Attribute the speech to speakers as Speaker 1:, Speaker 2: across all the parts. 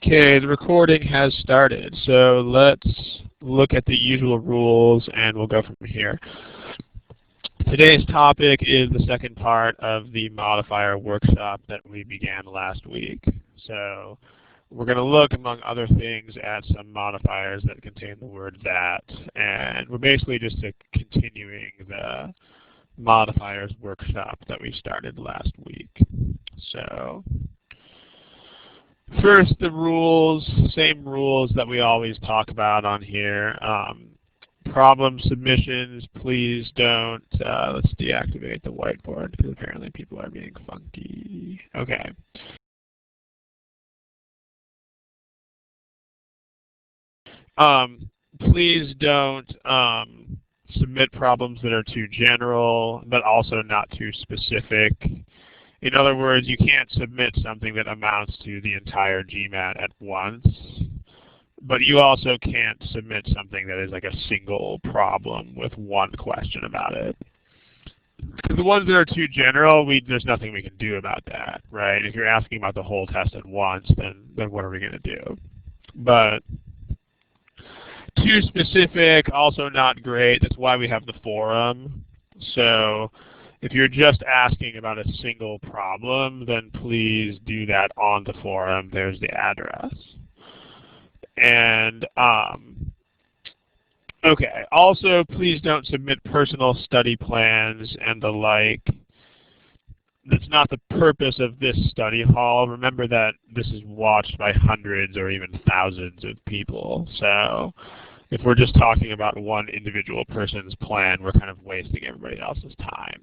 Speaker 1: Okay, the recording has started, so let's look at the usual rules and we'll go from here. Today's topic is the second part of the modifier workshop that we began last week. So we're going to look, among other things, at some modifiers that contain the word that, and we're basically just continuing the modifiers workshop that we started last week. So first, the rules, same rules that we always talk about on here. Problem submissions, please don't, let's deactivate the whiteboard because apparently people are being funky. Okay. Please don't submit problems that are too general, but also not too specific. In other words, you can't submit something that amounts to the entire GMAT at once, but you also can't submit something that is like a single problem with one question about it. Because the ones that are too general, there's nothing we can do about that, right? If you're asking about the whole test at once, then what are we going to do? But too specific, also not great. That's why we have the forum. So if you're just asking about a single problem, then please do that on the forum. There's the address. And okay, also please don't submit personal study plans and the like. That's not the purpose of this study hall. Remember that this is watched by hundreds or even thousands of people. So if we're just talking about one individual person's plan, we're kind of wasting everybody else's time.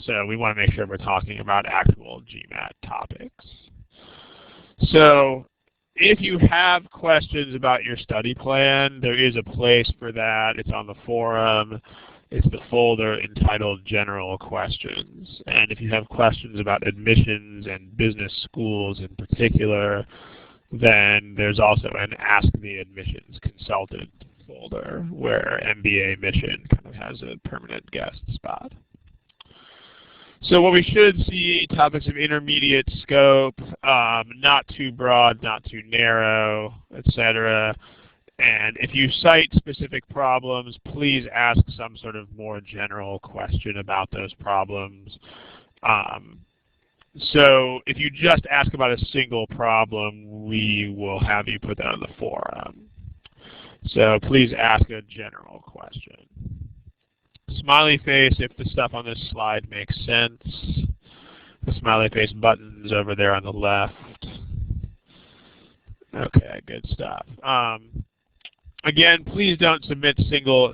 Speaker 1: So we want to make sure we're talking about actual GMAT topics. So if you have questions about your study plan, there is a place for that. It's on the forum. It's the folder entitled General Questions. And if you have questions about admissions and business schools in particular, then there's also an Ask the Admissions Consultant folder where MBA Admission kind of has a permanent guest spot. So what we should see, topics of intermediate scope, not too broad, not too narrow, etc. And if you cite specific problems, please ask some sort of more general question about those problems. So if you just ask about a single problem, we will have you put that on the forum. So please ask a general question. Smiley face if the stuff on this slide makes sense. The smiley face buttons over there on the left. Okay, good stuff. Again, please don't submit official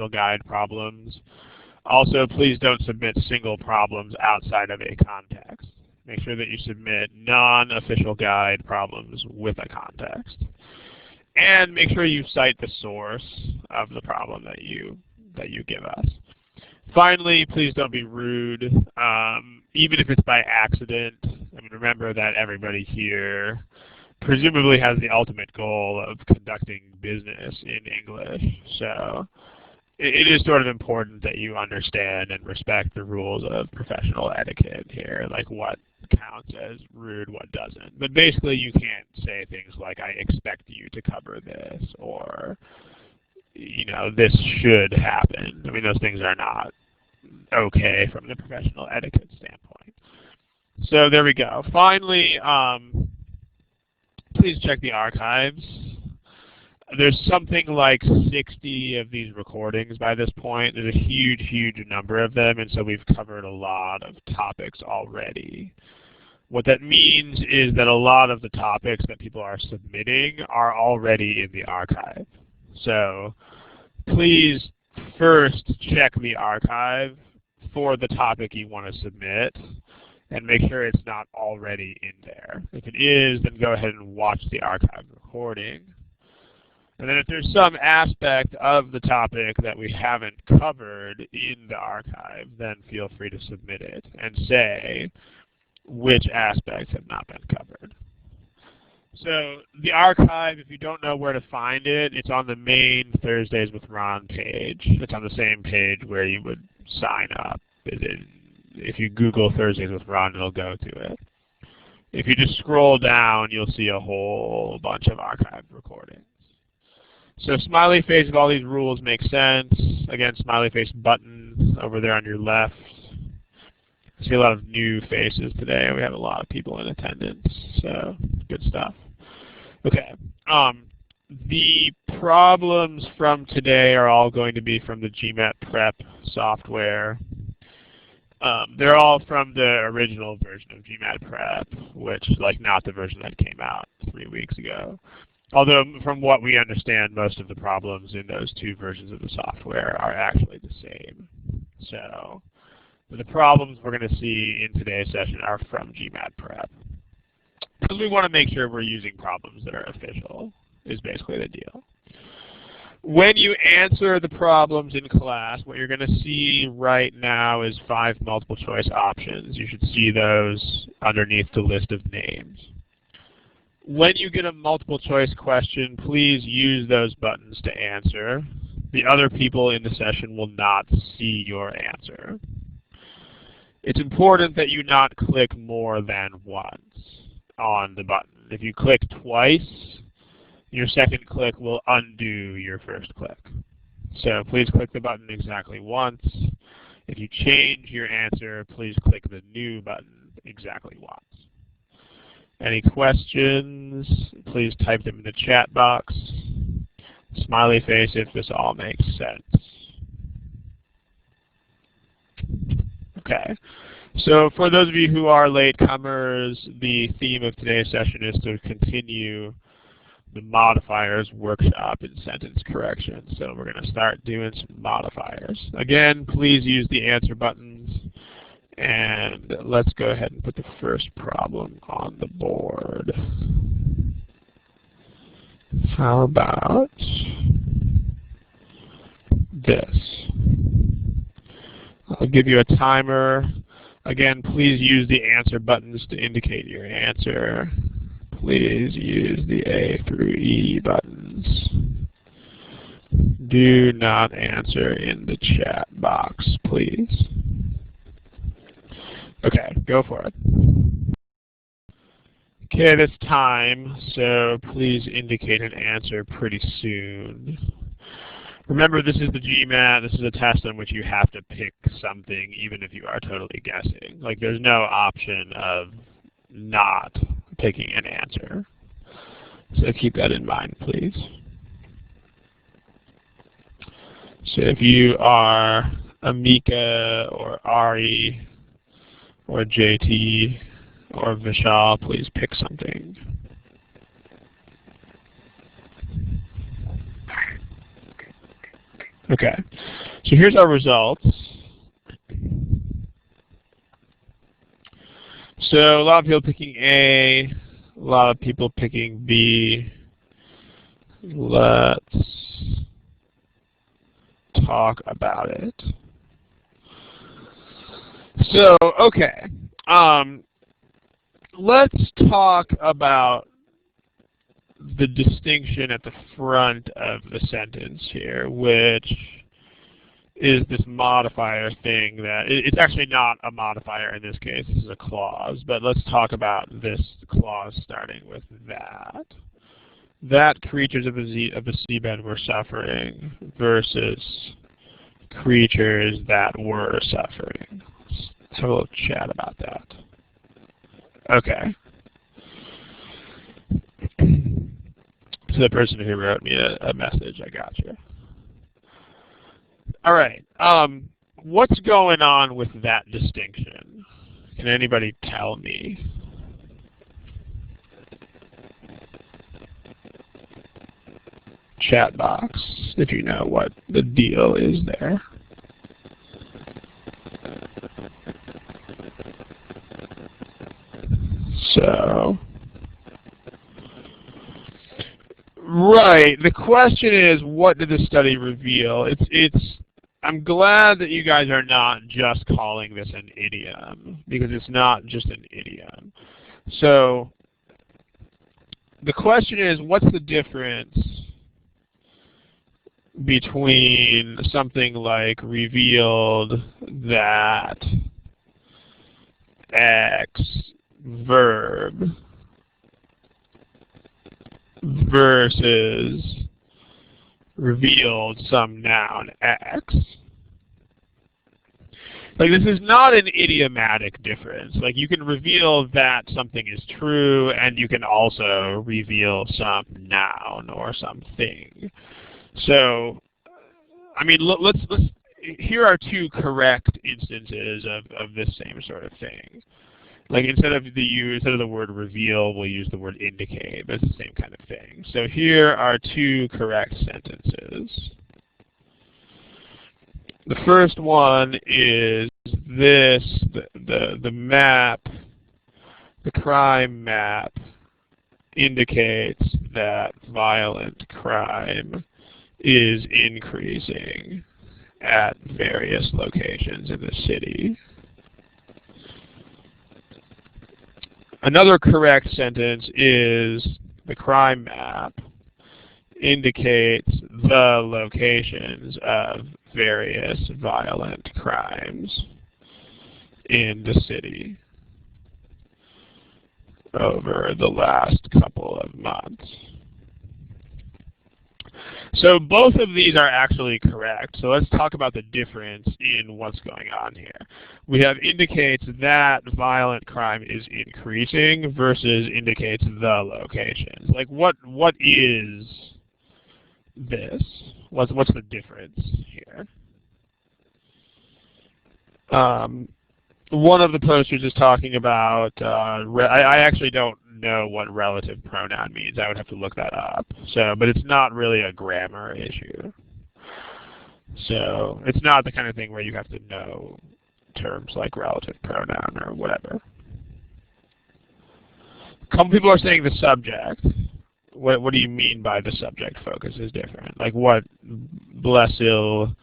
Speaker 1: guide problems. Also, please don't submit single problems outside of a context. Make sure that you submit non-official guide problems with a context. And make sure you cite the source of the problem that you give us. Finally, please don't be rude, even if it's by accident. I mean, remember that everybody here presumably has the ultimate goal of conducting business in English. So it is sort of important that you understand and respect the rules of professional etiquette here, like what counts as rude, what doesn't. But basically you can't say things like, I expect you to cover this, or, you know, this should happen. I mean, those things are not okay from the professional etiquette standpoint. So there we go. Finally, please check the archives. There's something like 60 of these recordings by this point. There's a huge, huge number of them, and so we've covered a lot of topics already. What that means is that a lot of the topics that people are submitting are already in the archive. So please first check the archive for the topic you want to submit and make sure it's not already in there. If it is, then go ahead and watch the archive recording. And then if there's some aspect of the topic that we haven't covered in the archive, then feel free to submit it and say which aspects have not been covered. So the archive, if you don't know where to find it, it's on the main Thursdays with Ron page. It's on the same page where you would sign up. If you Google Thursdays with Ron, it'll go to it. If you just scroll down, you'll see a whole bunch of archived recordings. So smiley face of all these rules make sense. Again, smiley face button over there on your left. I see a lot of new faces today. We have a lot of people in attendance, so good stuff. Okay. The problems from today are all going to be from the GMAT Prep software. They're all from the original version of GMAT Prep, which is like not the version that came out 3 weeks ago. Although from what we understand, most of the problems in those two versions of the software are actually the same. So the problems we're going to see in today's session are from GMAT Prep. Because we want to make sure we're using problems that are official, is basically the deal. When you answer the problems in class, what you're going to see right now is 5 multiple choice options. You should see those underneath the list of names. When you get a multiple choice question, please use those buttons to answer. The other people in the session will not see your answer. It's important that you not click more than once on the button. If you click twice, your second click will undo your first click. So please click the button exactly once. If you change your answer, please click the new button exactly once. Any questions, please type them in the chat box. Smiley face if this all makes sense. Okay. So for those of you who are latecomers, the theme of today's session is to continue the modifiers workshop in sentence correction. So we're going to start doing some modifiers. Again, please use the answer buttons. And let's go ahead and put the first problem on the board. How about this? I'll give you a timer. Again, please use the answer buttons to indicate your answer. Please use the A through E buttons. Do not answer in the chat box, please. Okay, go for it. Okay, that's time, so please indicate an answer pretty soon. Remember, this is the GMAT. This is a test on which you have to pick something, even if you are totally guessing. Like, there's no option of not picking an answer. So keep that in mind, please. So if you are Amika or Ari or JT or Vishal, please pick something. Okay, so here's our results. So a lot of people picking A, a lot of people picking B. Let's talk about it. So, okay, let's talk about the distinction at the front of the sentence here, which is this modifier thing that, it's actually not a modifier in this case, this is a clause, but let's talk about this clause starting with that. That creatures of the seabed were suffering versus creatures that were suffering. Let's have a little chat about that. Okay. So the person who wrote me a message, I got you. All right. What's going on with that distinction? Can anybody tell me? Chat box, if you know what the deal is there. So, right, the question is, what did the study reveal? I'm glad that you guys are not just calling this an idiom, because it's not just an idiom. So, the question is, what's the difference between something like revealed that X verb versus revealed some noun X. Like, this is not an idiomatic difference. Like, you can reveal that something is true, and you can also reveal some noun or something. So, I mean, let's here are two correct instances of this same sort of thing. Like, instead of the word reveal, we'll use the word indicate, but it's the same kind of thing. So here are two correct sentences. The first one is this: the map, the crime map, indicates that violent crime is increasing at various locations in the city. Another correct sentence is the crime map indicates the locations of various violent crimes in the city over the last couple of months. So both of these are actually correct. So let's talk about the difference in what's going on here. We have indicates that violent crime is increasing versus indicates the locations. Like, what is this? What's the difference here? One of the posters is talking about, I actually don't know what relative pronoun means. I would have to look that up. So, but it's not really a grammar issue. So it's not the kind of thing where you have to know terms like relative pronoun or whatever. A couple people are saying the subject. What do you mean by the subject focus is different? Like, what, Blesil,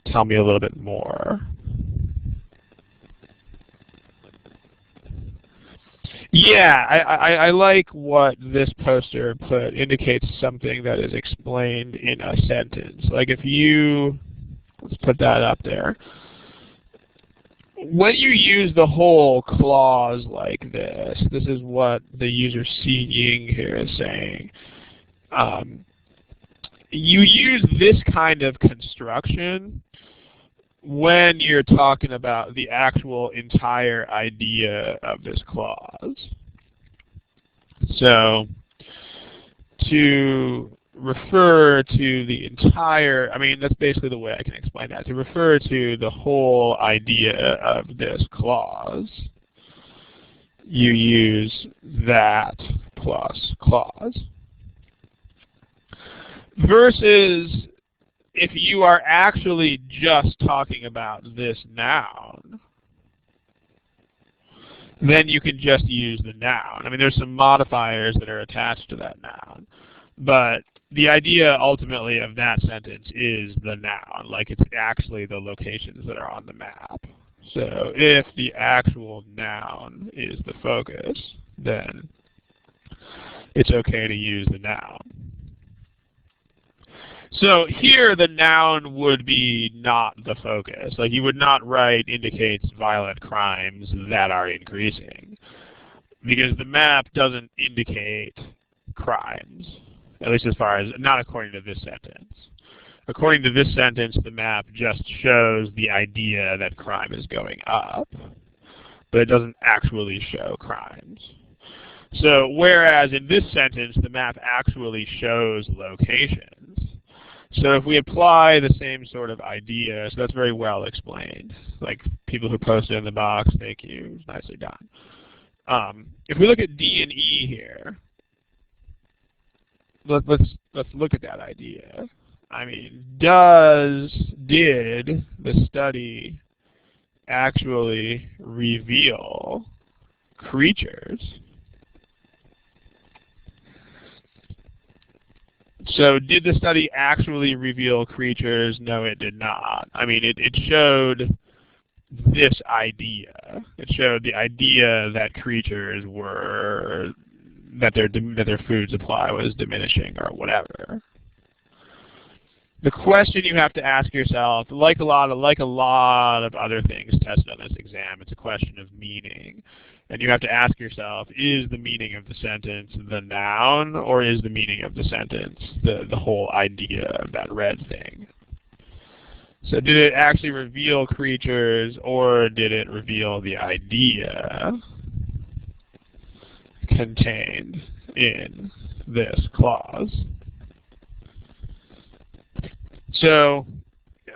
Speaker 1: tell me a little bit more. Yeah, I like what this poster put, indicates something that is explained in a sentence. Like, if you, let's put that up there. When you use the whole clause like this is what the user C Ying here is saying. You use this kind of construction when you're talking about the actual entire idea of this clause. So, to refer to the entire, I mean, that's basically the way I can explain that. To refer to the whole idea of this clause, you use that plus clause. Versus if you are actually just talking about this noun, then you can just use the noun. I mean, there's some modifiers that are attached to that noun. But the idea ultimately of that sentence is the noun, like it's actually the locations that are on the map. So if the actual noun is the focus, then it's okay to use the noun. So here the noun would be not the focus. Like, you would not write indicates violent crimes that are increasing, because the map doesn't indicate crimes, at least as far as, not according to this sentence. According to this sentence, the map just shows the idea that crime is going up, but it doesn't actually show crimes. So whereas in this sentence, the map actually shows locations. So if we apply the same sort of idea, so that's very well explained. Like, people who posted in the box, thank you, nicely done. If we look at D and E here, let's look at that idea. I mean, did the study actually reveal creatures? So did the study actually reveal creatures? No, it did not. I mean, it showed this idea. It showed the idea that creatures were, that their food supply was diminishing or whatever. The question you have to ask yourself, like a lot of other things tested on this exam, it's a question of meaning. And you have to ask yourself, is the meaning of the sentence the noun, or is the meaning of the sentence the whole idea of that red thing? So did it actually reveal creatures, or did it reveal the idea contained in this clause? So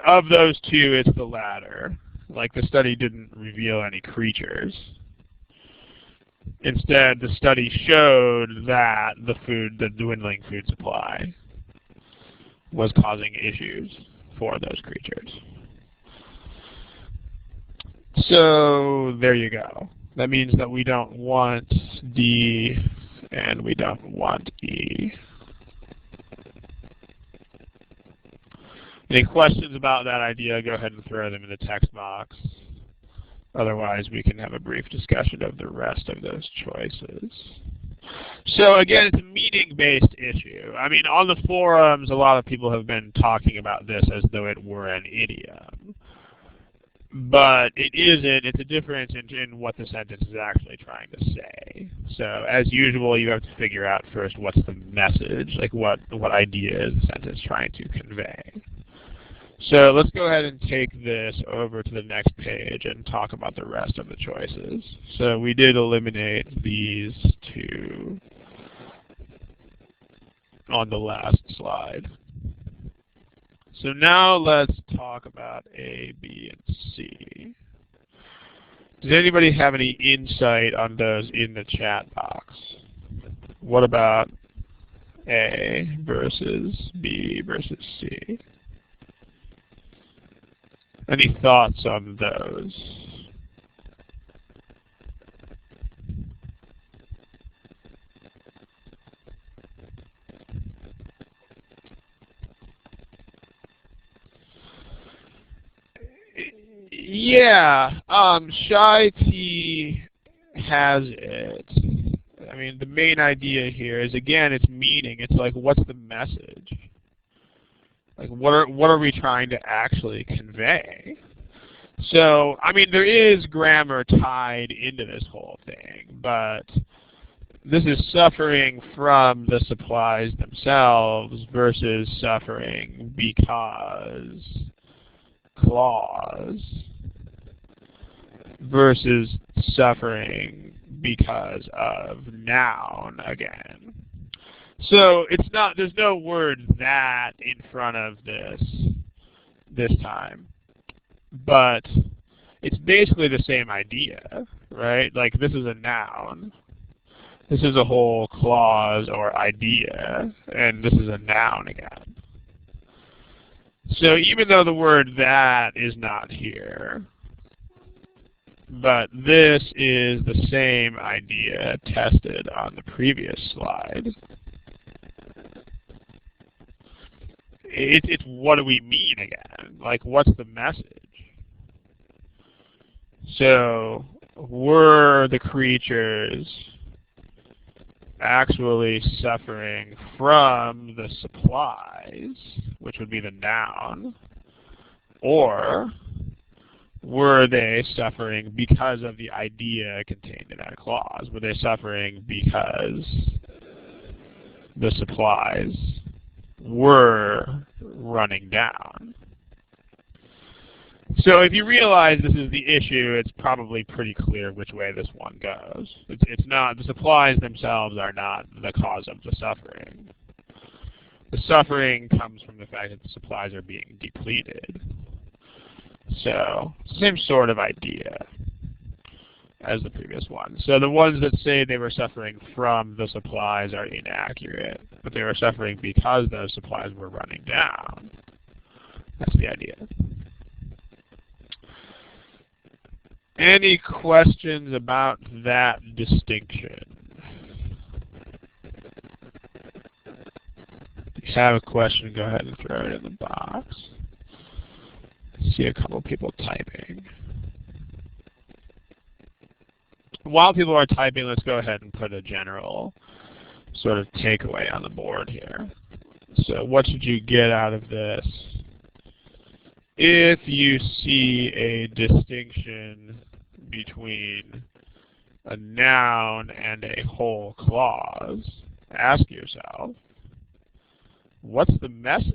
Speaker 1: of those two, it's the latter. Like, the study didn't reveal any creatures. Instead, the study showed that the dwindling food supply was causing issues for those creatures. So there you go. That means that we don't want D and we don't want E. Any questions about that idea, go ahead and throw them in the text box. Otherwise, we can have a brief discussion of the rest of those choices. So again, it's a meaning-based issue. I mean, on the forums, a lot of people have been talking about this as though it were an idiom. But it isn't. It's a difference in what the sentence is actually trying to say. So as usual, you have to figure out first what's the message, like what idea is the sentence trying to convey. So let's go ahead and take this over to the next page and talk about the rest of the choices. So we did eliminate these two on the last slide. So now let's talk about A, B, and C. Does anybody have any insight on those in the chat box? What about A versus B versus C? Any thoughts on those? Yeah, Shy T has it. I mean, the main idea here is, again, it's meaning. It's like, what's the message? Like, what are we trying to actually convey? So, I mean, there is grammar tied into this whole thing, but this is suffering from the supplies themselves versus suffering because clause versus suffering because of noun again. So it's not, there's no word that in front of this time, but it's basically the same idea, right? Like, this is a noun. This is a whole clause or idea, and this is a noun again. So even though the word that is not here, but this is the same idea tested on the previous slide. It's what do we mean again? Like, what's the message? So, were the creatures actually suffering from the supplies, which would be the noun, or were they suffering because of the idea contained in that clause? Were they suffering because the supplies were running down? So if you realize this is the issue, it's probably pretty clear which way this one goes. It's not, the supplies themselves are not the cause of the suffering. The suffering comes from the fact that the supplies are being depleted. So, same sort of idea as the previous one. So the ones that say they were suffering from the supplies are inaccurate, but they were suffering because those supplies were running down. That's the idea. Any questions about that distinction? If you have a question, go ahead and throw it in the box. I see a couple people typing. While people are typing, let's go ahead and put a general sort of takeaway on the board here. So what should you get out of this? If you see a distinction between a noun and a whole clause, ask yourself, what's the message?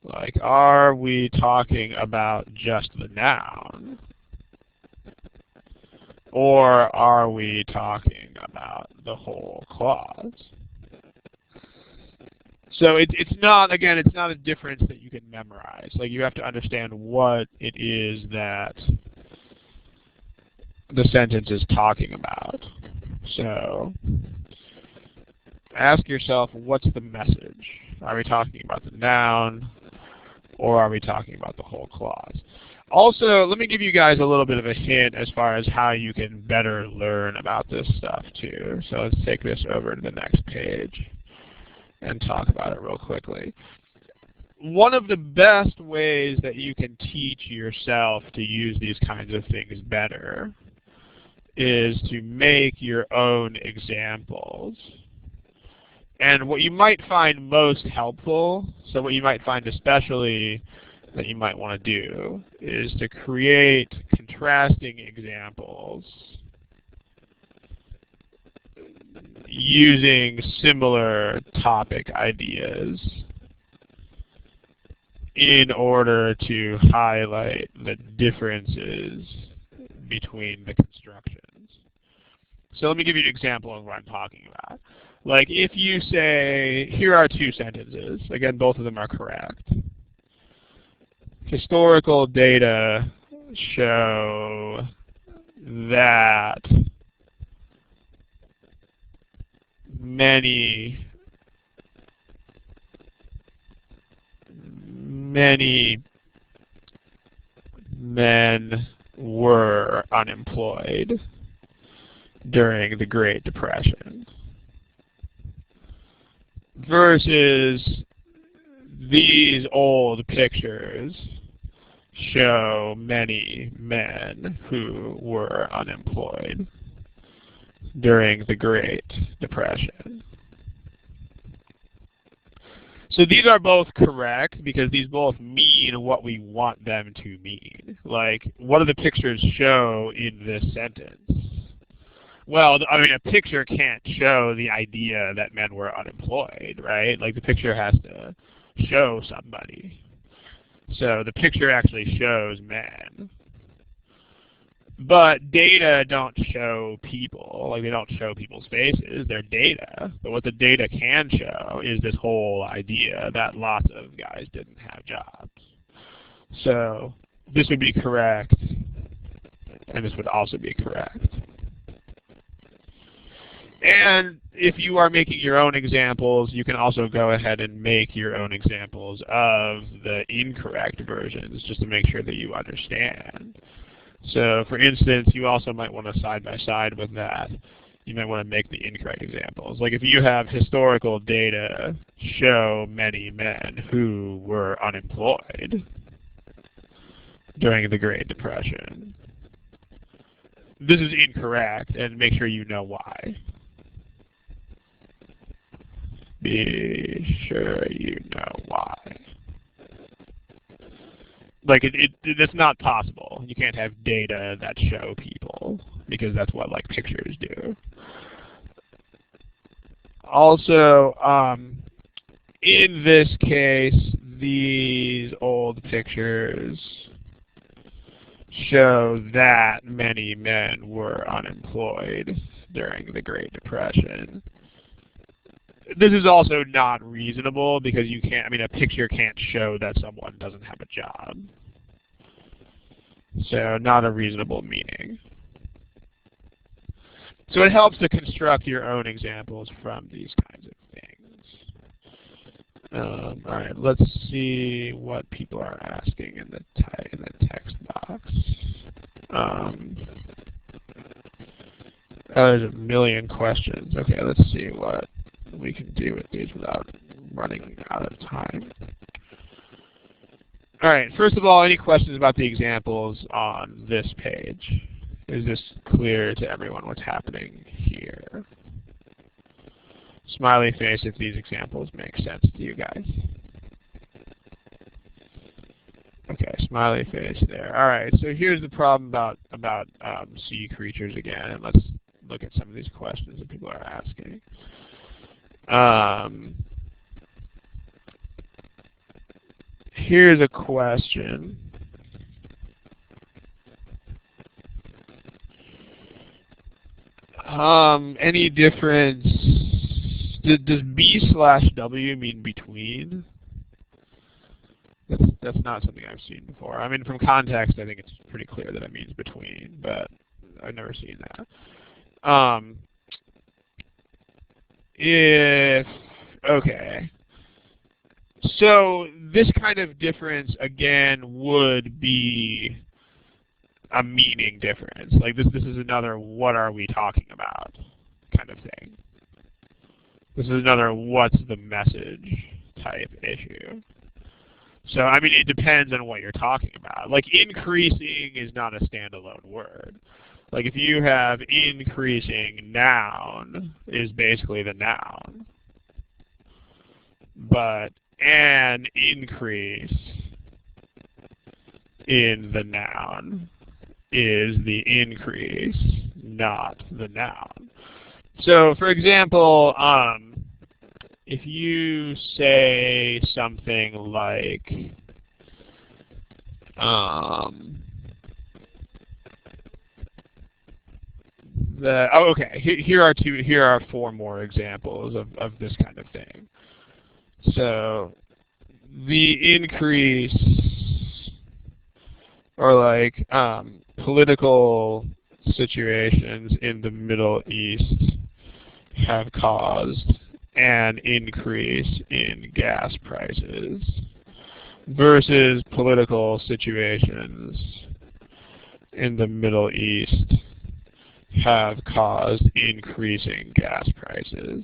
Speaker 1: Like, are we talking about just the noun? Or are we talking about the whole clause? So it's not, again, it's not a difference that you can memorize. Like, you have to understand what it is that the sentence is talking about. So ask yourself, what's the message? Are we talking about the noun, or are we talking about the whole clause? Also, let me give you guys a little bit of a hint as far as how you can better learn about this stuff too. So let's take this over to the next page and talk about it real quickly. One of the best ways that you can teach yourself to use these kinds of things better is to make your own examples. And what you might find most helpful, so what you might find especially that you might want to do, is to create contrasting examples using similar topic ideas in order to highlight the differences between the constructions. So let me give you an example of what I'm talking about. Like, if you say, here are two sentences. Again, both of them are correct. Historical data show that many men were unemployed during the Great Depression, versus these old pictures show many men who were unemployed during the Great Depression. So these are both correct because these both mean what we want them to mean. Like, what do the pictures show in this sentence? Well, I mean, a picture can't show the idea that men were unemployed, right? Like, the picture has to show somebody. So the picture actually shows men. But data don't show people. Like, they don't show people's faces. They're data. But what the data can show is this whole idea that lots of guys didn't have jobs. So this would be correct, and this would also be correct. And if you are making your own examples, you can also go ahead and make your own examples of the incorrect versions just to make sure that you understand. So for instance, you also might want to side by side with that. You might want to make the incorrect examples. Like, if you have historical data show many men who were unemployed during the Great Depression, this is incorrect, and make sure you know why. Be sure you know why. Like, it's not possible. You can't have data that show people, because that's what, like, pictures do. Also, in this case, these old pictures show that many men were unemployed during the Great Depression. This is also not reasonable because you can't, I mean, a picture can't show that someone doesn't have a job. So not a reasonable meaning. So it helps to construct your own examples from these kinds of things. All right, let's see what people are asking in the text box. There's a million questions. Okay, let's see what we can do with these without running out of time. All right, first of all, any questions about the examples on this page? Is this clear to everyone what's happening here? Smiley face if these examples make sense to you guys. Okay, smiley face there. All right, so here's the problem about sea creatures again, and let's look at some of these questions that people are asking. Here's a question. Any difference? Does B/W mean between? That's not something I've seen before. I mean, from context, I think it's pretty clear that it means between, but I've never seen that. Okay. So this kind of difference, again, would be a meaning difference. Like this is another what are we talking about kind of thing. This is another what's the message type issue. So, I mean, it depends on what you're talking about. Like, increasing is not a standalone word. Like, if you have increasing noun is basically the noun. But an increase in the noun is the increase, not the noun. So, for example, if you say something like, here are 4 more examples of this kind of thing. So, the increase, or like political situations in the Middle East have caused an increase in gas prices versus political situations in the Middle East have caused increasing gas prices.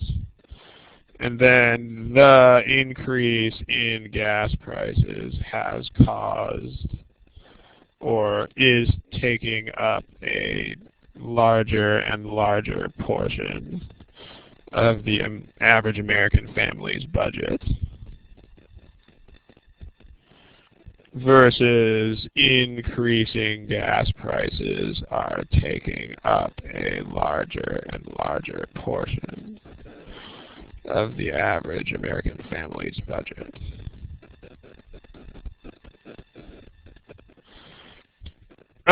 Speaker 1: And then the increase in gas prices has caused or is taking up a larger and larger portion of the average American family's budget versus increasing gas prices are taking up a larger and larger portion of the average American family's budget.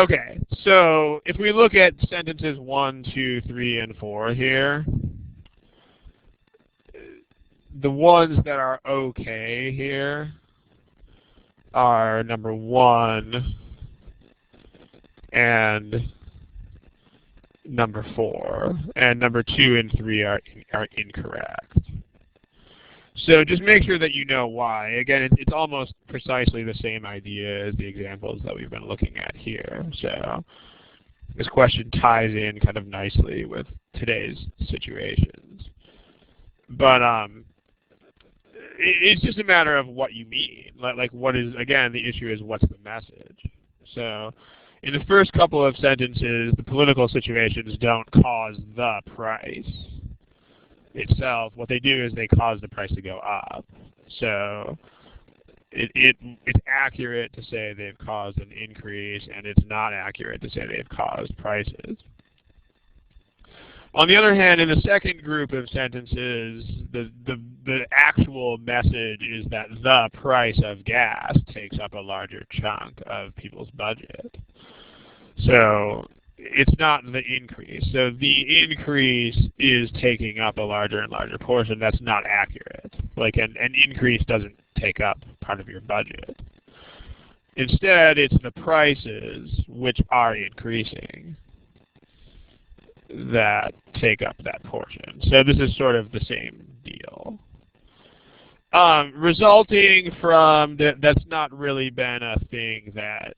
Speaker 1: Okay, so if we look at sentences 1, 2, 3, and 4 here, the ones that are okay here are number 1 and number 4, and number 2 and 3 are incorrect. So just make sure that you know why. Again, it's almost precisely the same idea as the examples that we've been looking at here. So this question ties in kind of nicely with today's situations. But it's just a matter of what you mean. Like what is, again, the issue is what's the message. So in the first couple of sentences, the political situations don't cause the price itself. What they do is they cause the price to go up. So it's accurate to say they've caused an increase, and it's not accurate to say they've caused prices. On the other hand, in the second group of sentences, the actual message is that the price of gas takes up a larger chunk of people's budget. So it's not the increase. So the increase is taking up a larger and larger portion. That's not accurate. Like an increase doesn't take up part of your budget. Instead, it's the prices which are increasing that take up that portion. So this is sort of the same deal. Resulting from that's not really been a thing that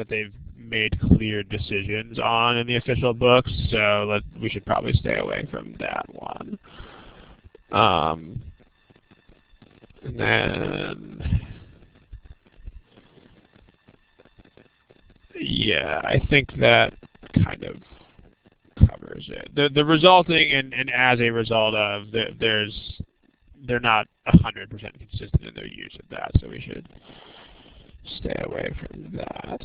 Speaker 1: they've made clear decisions on in the official books, so we should probably stay away from that one. And then, yeah, I think that kind of covers it. The resulting and as a result of, they're not 100% consistent in their use of that, so we should Stay away from that.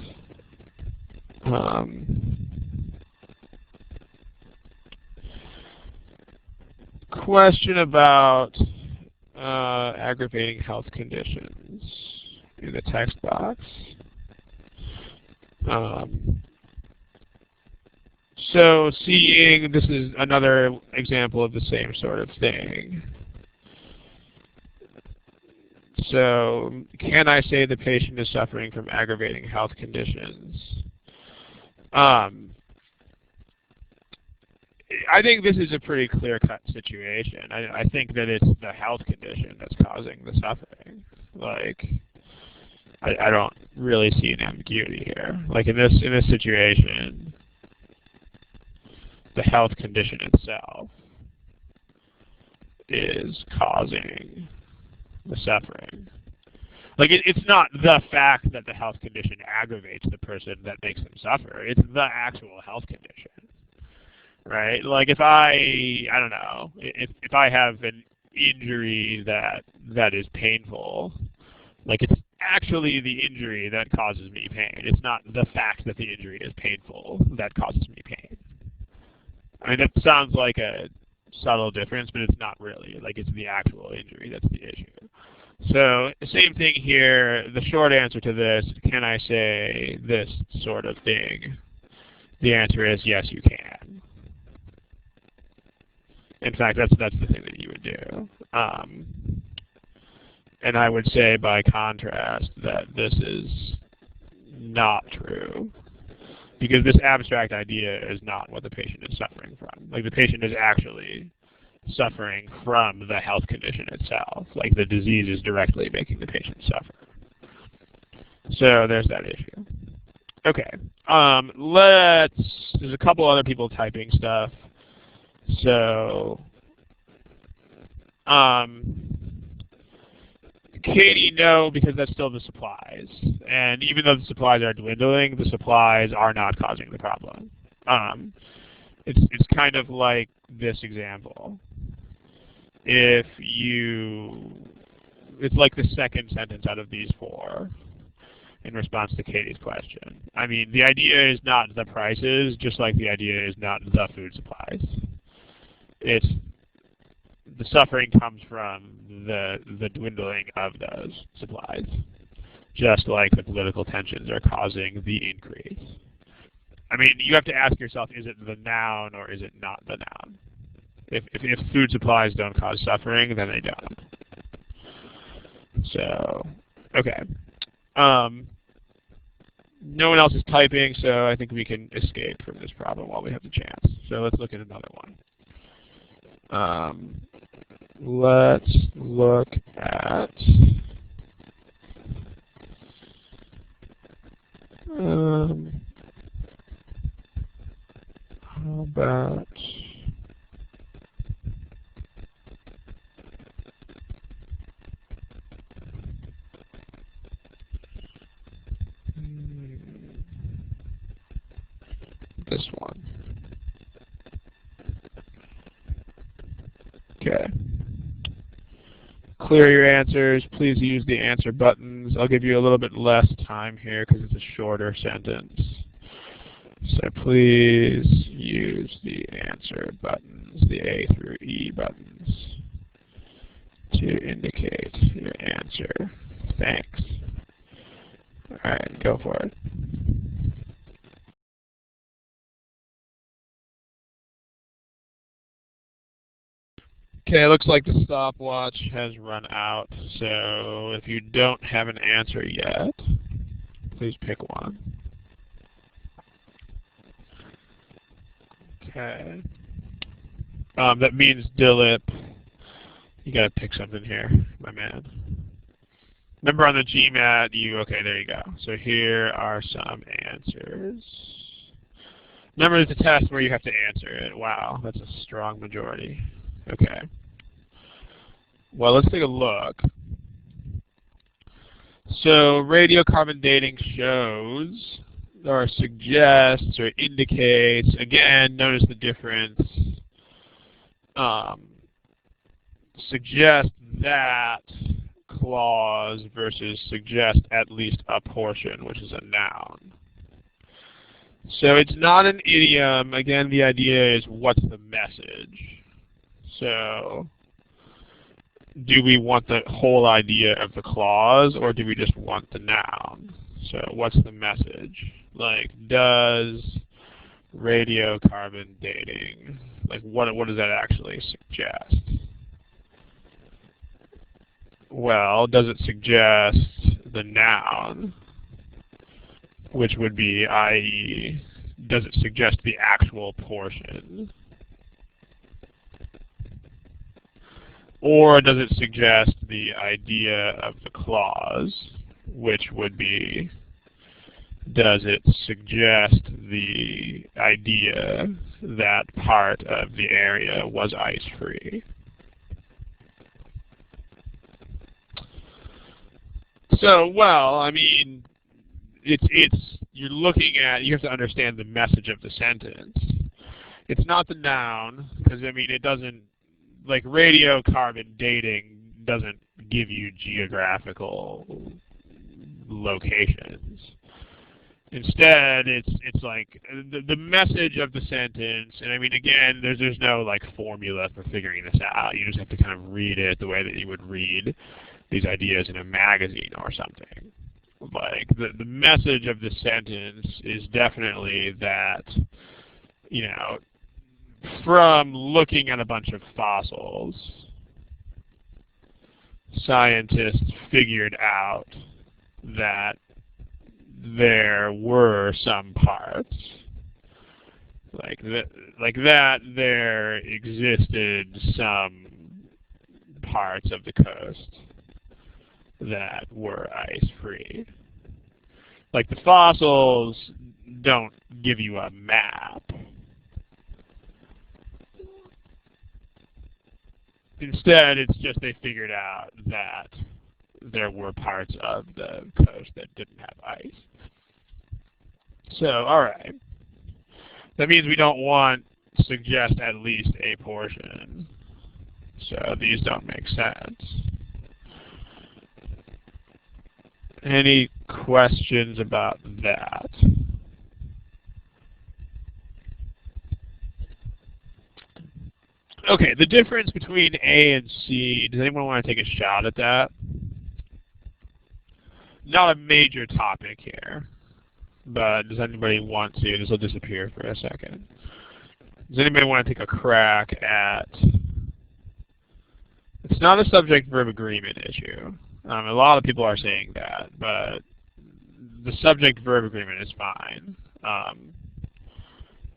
Speaker 1: Question about aggravating health conditions in the text box. So seeing, this is another example of the same sort of thing. So can I say the patient is suffering from aggravating health conditions? I think this is a pretty clear-cut situation. I think that it's the health condition that's causing the suffering. Like, I don't really see an ambiguity here. Like in this situation, the health condition itself is causing the suffering. Like it's not the fact that the health condition aggravates the person that makes them suffer. It's the actual health condition. Right? Like if I don't know, if I have an injury that is painful, like it's actually the injury that causes me pain. It's not the fact that the injury is painful that causes me pain. I mean, that sounds like a subtle difference, but it's not really. Like it's the actual injury that's the issue. So same thing here. The short answer to this, can I say this sort of thing? The answer is yes, you can. In fact, that's the thing that you would do. And I would say, by contrast, that this is not true. Because this abstract idea is not what the patient is suffering from. Like, the patient is actually suffering from the health condition itself. Like, the disease is directly making the patient suffer. So there's that issue. Okay. There's a couple other people typing stuff. So, Katie, no, because that's still the supplies. And even though the supplies are dwindling, the supplies are not causing the problem. It's kind of like this example. It's like the second sentence out of these four in response to Katie's question. I mean, the idea is not the prices, just like the idea is not the food supplies. It's the suffering comes from the dwindling of those supplies, just like the political tensions are causing the increase. I mean, you have to ask yourself, is it the noun or is it not the noun? If food supplies don't cause suffering, then they don't. So, okay. No one else is typing, so I think we can escape from this problem while we have the chance. So let's look at another one. Let's look at how about this one? Okay. Clear your answers. Please use the answer buttons. I'll give you a little bit less time here because it's a shorter sentence. So please use the answer buttons, the A through E buttons, to indicate your answer. Thanks. All right, go for it. Okay, it looks like the stopwatch has run out, so if you don't have an answer yet, please pick one. Okay. That means Dilip. You gotta pick something here, my man. Remember on the GMAT, okay, there you go. So here are some answers. Remember, it's a test where you have to answer it. Wow, that's a strong majority. Okay. Well, let's take a look. So radiocarbon dating shows or suggests or indicates, again, notice the difference, suggests that clause versus suggest at least a portion, which is a noun. So it's not an idiom. Again, the idea is what's the message. So do we want the whole idea of the clause, or do we just want the noun? So what's the message? Like, does radiocarbon dating, like what does that actually suggest? Well, does it suggest the noun, which would be, i.e., does it suggest the actual portion? Or does it suggest the idea of the clause, which would be, does it suggest the idea that part of the area was ice-free? So, well, I mean, you're looking at, you have to understand the message of the sentence. It's not the noun, because, I mean, it doesn't, like radiocarbon dating doesn't give you geographical locations. Instead, it's like the message of the sentence, and I mean, again, there's no like formula for figuring this out. You just have to kind of read it the way that you would read these ideas in a magazine or something. Like the message of the sentence is definitely that, you know, from looking at a bunch of fossils, scientists figured out that there were some parts, like that there existed some parts of the coast that were ice-free. Like the fossils don't give you a map. Instead, it's just they figured out that there were parts of the coast that didn't have ice. So, all right. That means we don't want suggest at least a portion. So these don't make sense. Any questions about that? Okay, the difference between A and C, does anyone want to take a shot at that? Not a major topic here, but does anybody want to? This will disappear for a second. Does anybody want to take a crack at, it's not a subject-verb agreement issue. A lot of people are saying that, but the subject-verb agreement is fine.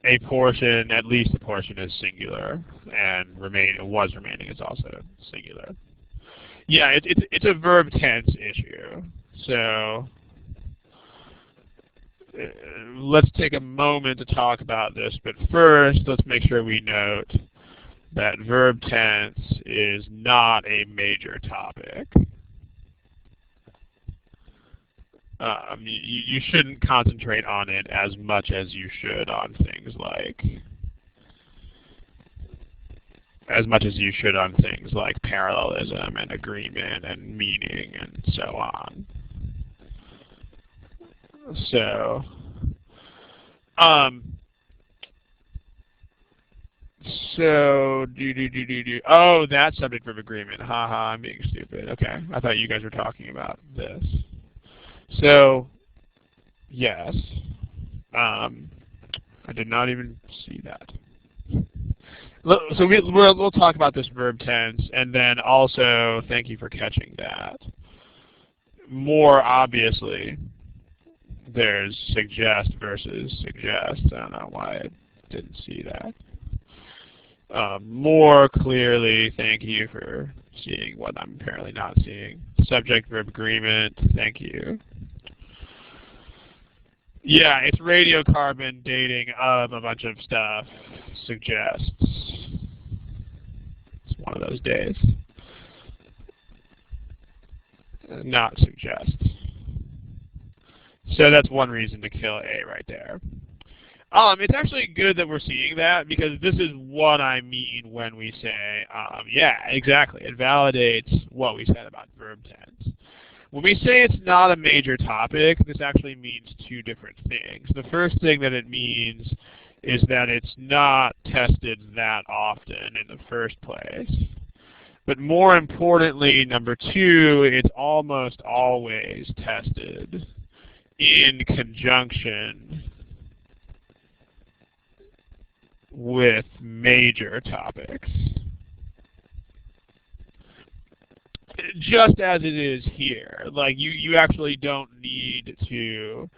Speaker 1: A portion, at least a portion, is singular, and was remaining is also singular. Yeah, it's a verb tense issue. So let's take a moment to talk about this, but first let's make sure we note that verb tense is not a major topic. You shouldn't concentrate on it as much as you should on things like parallelism and agreement and meaning and so on. So, oh, that subject verb agreement. Haha, I'm being stupid. Okay, I thought you guys were talking about this. So, yes, I did not even see that. So we'll talk about this verb tense, and then also, thank you for catching that. More obviously, there's suggest versus suggest. I don't know why I didn't see that. More clearly, thank you for seeing what I'm apparently not seeing. Subject-verb agreement, thank you. Yeah, it's radiocarbon dating of a bunch of stuff suggests. It's one of those days. Not suggests. So that's one reason to kill A right there. It's actually good that we're seeing that, because this is what I mean when we say, yeah, exactly. It validates what we said about verb tense. When we say it's not a major topic, this actually means two different things. The first thing that it means is that it's not tested that often in the first place. But more importantly, number two, it's almost always tested in conjunction with major topics. Just as it is here. Like, you actually don't need to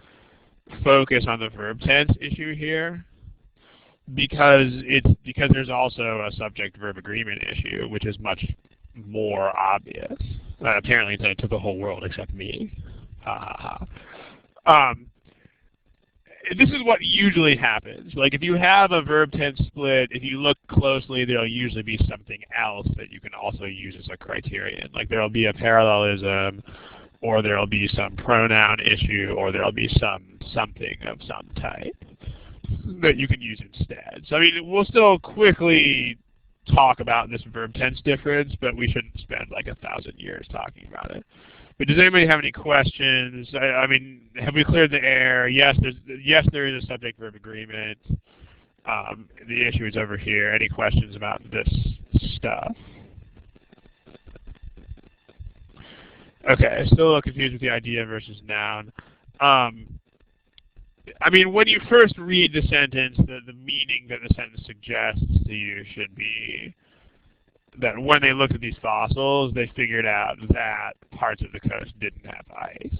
Speaker 1: focus on the verb tense issue here, because there's also a subject-verb agreement issue, which is much more obvious. Apparently to the whole world except me. This is what usually happens. Like, if you have a verb tense split, if you look closely, there'll usually be something else that you can also use as a criterion. Like, there'll be a parallelism, or there'll be some pronoun issue, or there'll be something of some type that you can use instead. So, I mean, we'll still quickly talk about this verb tense difference, but we shouldn't spend like 1,000 years talking about it. But does anybody have any questions? I mean, have we cleared the air? Yes, there is a subject-verb agreement. The issue is over here. Any questions about this stuff? Okay, still a little confused with the idea versus noun. I mean, when you first read the sentence, the meaning that the sentence suggests to you should be that when they looked at these fossils, they figured out that parts of the coast didn't have ice.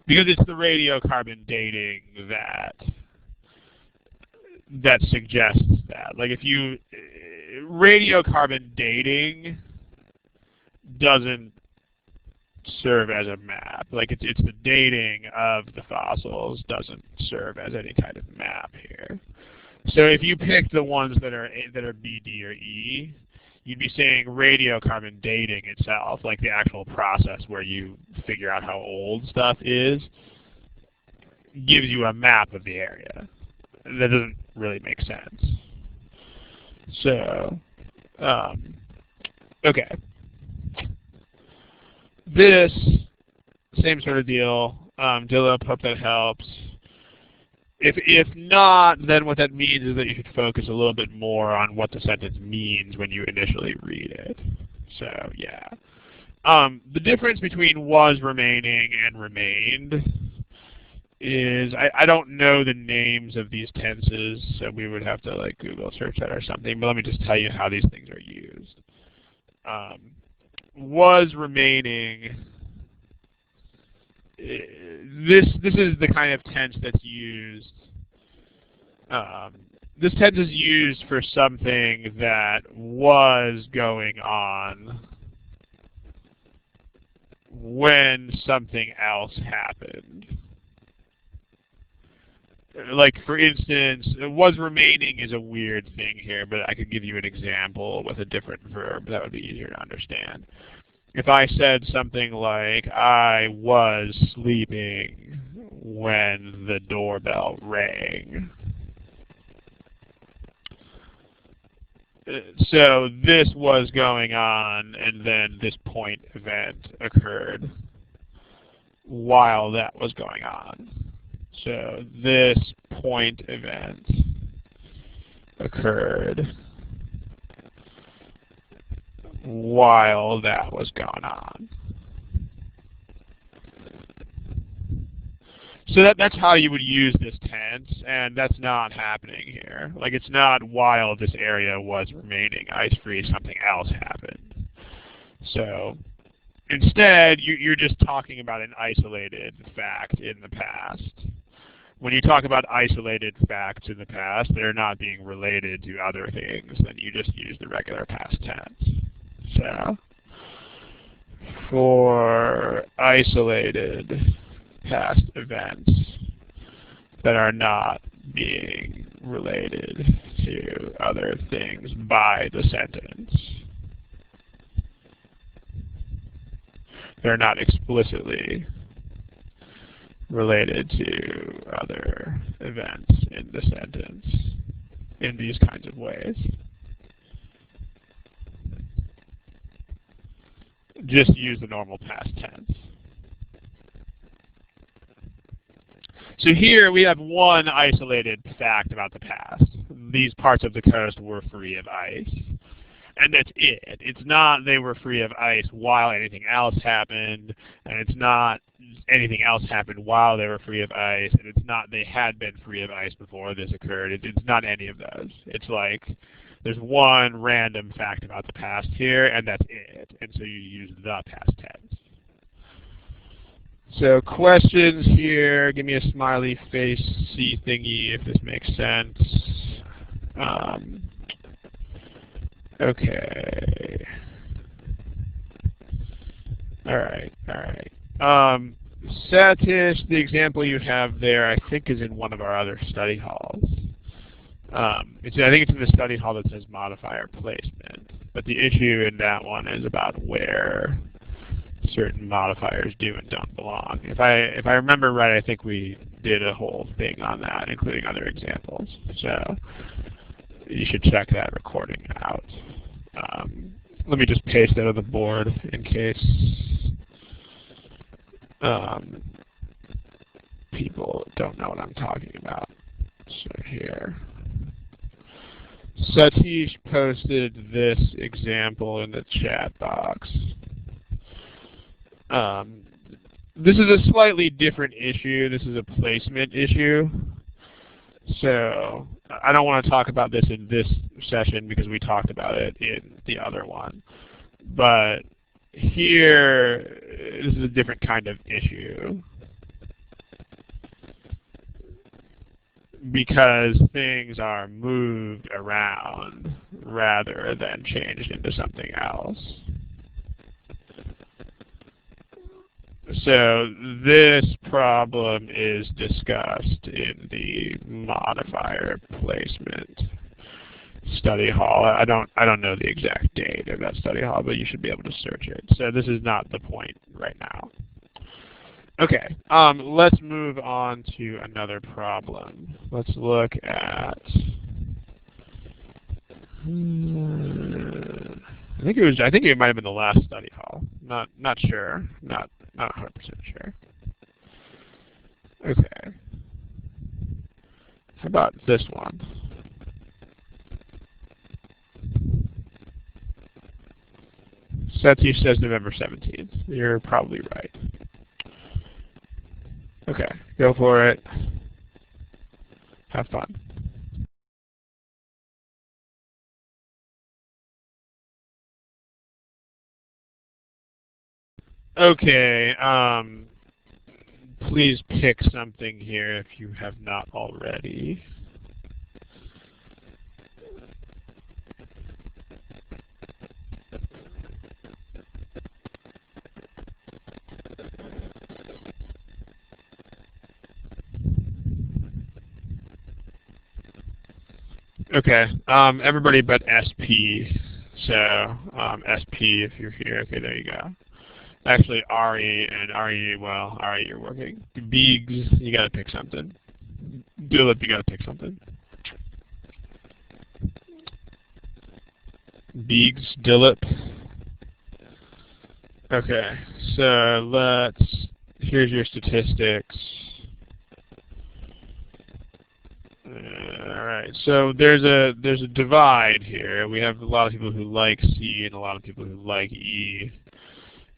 Speaker 1: Because it's the radiocarbon dating that suggests that. Like, if you, radiocarbon dating doesn't serve as a map. Like, it's the dating of the fossils doesn't serve as any kind of map here. So if you pick the ones that are B, D, or E, you'd be saying radiocarbon dating itself, like the actual process where you figure out how old stuff is, gives you a map of the area. That doesn't really make sense. So, okay. This, same sort of deal. Dilip, hope that helps. If not, then what that means is that you should focus a little bit more on what the sentence means when you initially read it. So, yeah. The difference between was remaining and remained is, I don't know the names of these tenses, so we would have to like Google search that or something, but let me just tell you how these things are used. Was remaining, this is the kind of tense that's used. This tense is used for something that was going on when something else happened. Like, for instance, was remaining is a weird thing here, but I could give you an example with a different verb that would be easier to understand. If I said something like, I was sleeping when the doorbell rang. So this was going on, and then this point event occurred while that was going on. So this point event occurred while that was going on. So that's how you would use this tense, and that's not happening here. Like, it's not while this area was remaining ice-free, something else happened. So instead, you're just talking about an isolated fact in the past. When you talk about isolated facts in the past, they're not being related to other things, then you just use the regular past tense. So, for isolated past events that are not being related to other things by the sentence, they're not explicitly related to other events in the sentence in these kinds of ways. Just use the normal past tense. So here we have one isolated fact about the past. These parts of the coast were free of ice. And that's it. It's not they were free of ice while anything else happened, and it's not anything else happened while they were free of ice, and it's not they had been free of ice before this occurred. It's not any of those. It's like there's one random fact about the past here, and that's it. And so you use the past tense. So questions here. Give me a smiley face C thingy if this makes sense. Okay. All right. Satish, the example you have there, I think is in one of our other study halls. I think it's in the study hall that says modifier placement. But the issue in that one is about where certain modifiers do and don't belong. If I remember right, I think we did a whole thing on that, including other examples. So you should check that recording out. Let me just paste that on the board in case people don't know what I'm talking about. So here. Satish posted this example in the chat box. This is a slightly different issue. This is a placement issue. So I don't want to talk about this in this session because we talked about it in the other one. But here, this is a different kind of issue. Because things are moved around rather than changed into something else. So this problem is discussed in the modifier placement study hall. I don't know the exact date of that study hall, but you should be able to search it. So this is not the point right now. Okay, let's move on to another problem. Let's look at I think it might have been the last study hall. Not sure. Not 100% sure. Okay. How about this one? Satish says November 17th. You're probably right. Okay, go for it. Have fun. Okay, please pick something here if you have not already. Okay, everybody but SP. So SP if you're here. Okay, there you go. Actually, RE and RE, well, RE you're working. Biggs, you gotta pick something. Dillip, you gotta pick something. Biggs, Dillip. Okay, so here's your statistics. Alright, so there's a divide here. We have a lot of people who like C and a lot of people who like E.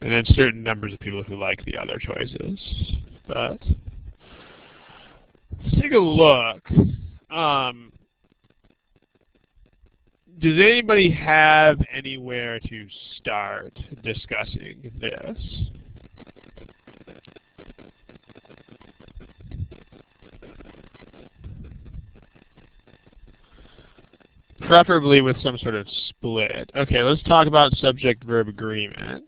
Speaker 1: And then certain numbers of people who like the other choices. But let's take a look. Does anybody have anywhere to start discussing this? Preferably with some sort of split. Okay, let's talk about subject-verb agreement.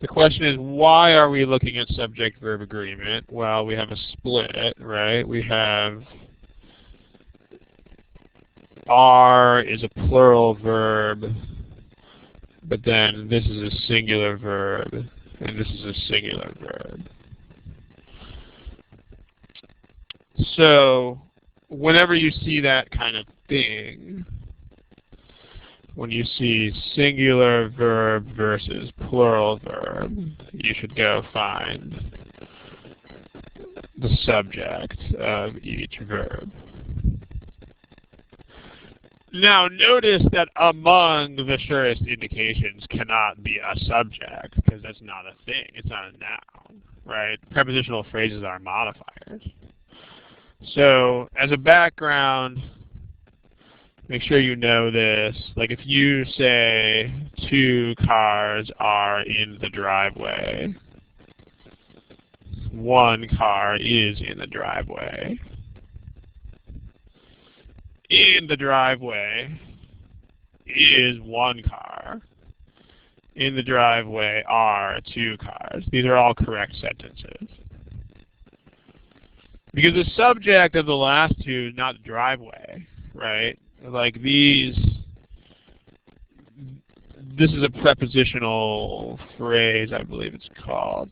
Speaker 1: The question is, why are we looking at subject-verb agreement? Well, we have a split, right? We have are is a plural verb, but then this is a singular verb, and this is a singular verb. So whenever you see that kind of thing, when you see singular verb versus plural verb, you should go find the subject of each verb. Now notice that among the surest indications cannot be a subject, because that's not a thing. It's not a noun, right? Prepositional phrases are modifiers. So as a background, make sure you know this. Like if you say 2 cars are in the driveway, 1 car is in the driveway. In the driveway is 1 car. In the driveway are 2 cars. These are all correct sentences. Because the subject of the last 2 is not the driveway, right? Like this is a prepositional phrase, I believe it's called.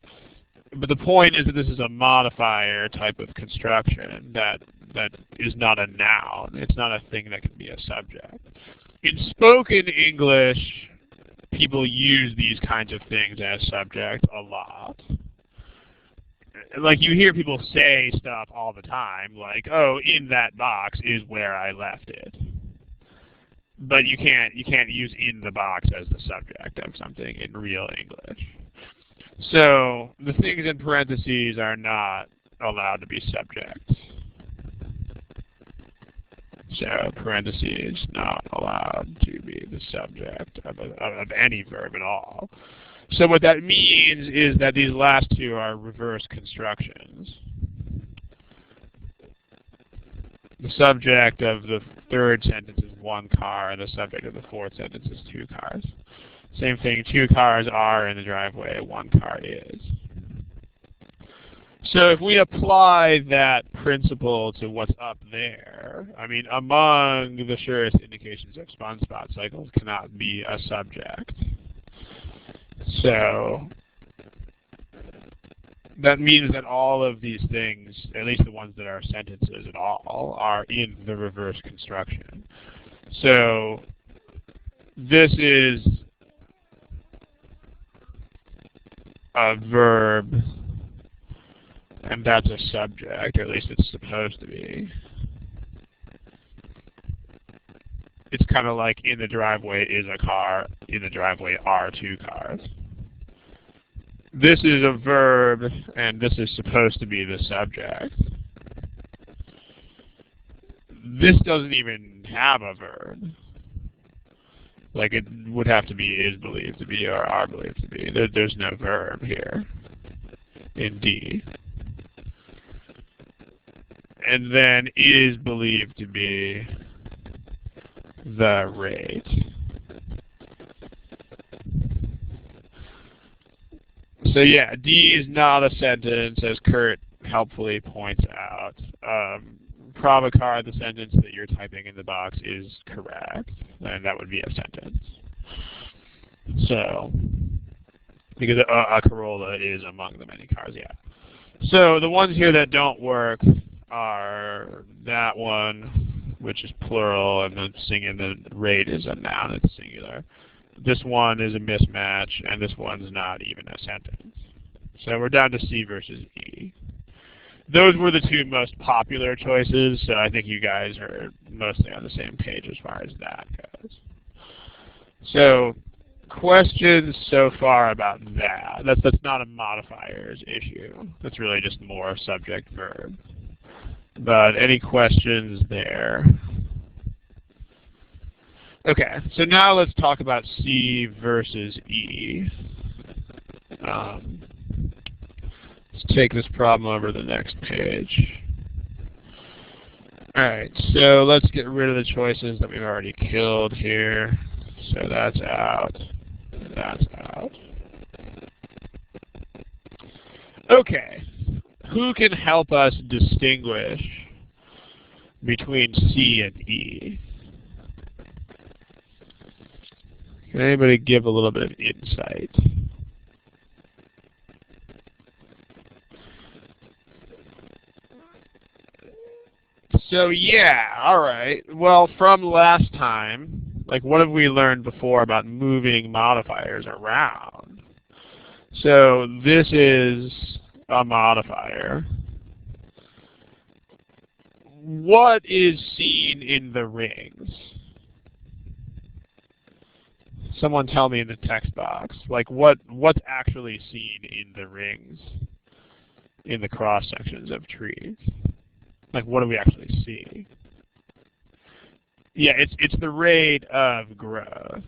Speaker 1: But the point is that this is a modifier type of construction that is not a noun. It's not a thing that can be a subject. In spoken English, people use these kinds of things as subject a lot. Like you hear people say stuff all the time, like, "Oh, in that box is where I left it." But you can't use "in the box" as the subject of something in real English. So the things in parentheses are not allowed to be subjects. So parentheses not allowed to be the subject of any verb at all. So what that means is that these last 2 are reverse constructions. The subject of the 3rd sentence is 1 car, and the subject of the 4th sentence is 2 cars. Same thing, 2 cars are in the driveway, 1 car is. So if we apply that principle to what's up there, I mean, among the surest indications of spun-spot cycles cannot be a subject. So that means that all of these things, at least the ones that are sentences at all, are in the reverse construction. So this is a verb, and that's a subject, or at least it's supposed to be. It's kind of like in the driveway is a car, in the driveway are 2 cars. This is a verb, and this is supposed to be the subject. This doesn't even have a verb. Like it would have to be is believed to be or are believed to be. There's no verb here in D. And then is believed to be the rate. So yeah, D is not a sentence, as Kurt helpfully points out. Provocar, the sentence that you're typing in the box, is correct, and that would be a sentence. So, because a Corolla is among the many cars, yeah. So the ones here that don't work are that one, which is plural, and the rate is a noun, it's singular. This one is a mismatch, and this one's not even a sentence. So we're down to C versus E. Those were the 2 most popular choices, so I think you guys are mostly on the same page as far as that goes. So questions so far about that? That's not a modifiers issue. That's really just more subject-verb. But any questions there? Okay, so now let's talk about C versus E. Let's take this problem over to the next page. Alright, so let's get rid of the choices that we've already killed here. So that's out. That's out. Okay, who can help us distinguish between C and E? Can anybody give a little bit of insight? So yeah, all right. Well, from last time, like what have we learned before about moving modifiers around? So this is a modifier. What is seen in the rings? Someone tell me in the text box. Like what's actually seen in the rings in the cross sections of trees? Like what do we actually see? Yeah, it's the rate of growth,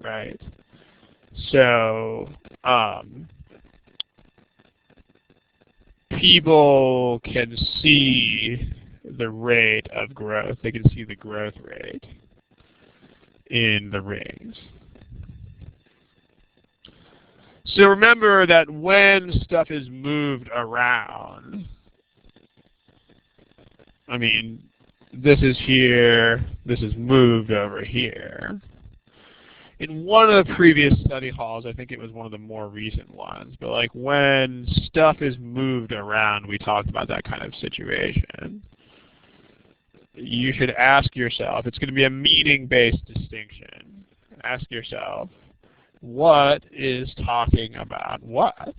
Speaker 1: right? So people can see the rate of growth. They can see the growth rate in the rings. So remember that when stuff is moved around, I mean, this is here, this is moved over here. In one of the previous study halls, I think it was one of the more recent ones, but like when stuff is moved around, we talked about that kind of situation. You should ask yourself, it's going to be a meaning-based distinction. Ask yourself, what is talking about what?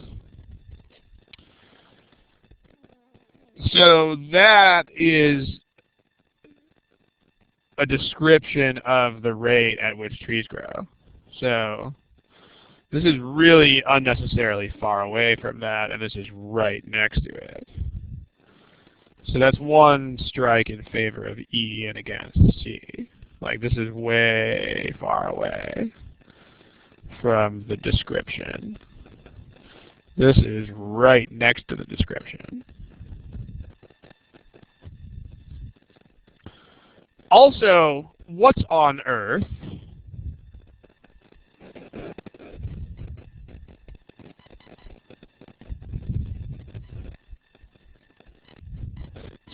Speaker 1: So that is a description of the rate at which trees grow. So this is really unnecessarily far away from that, and this is right next to it. So that's one strike in favor of E and against C. Like this is way far away from the description. This is right next to the description. Also, what's on Earth?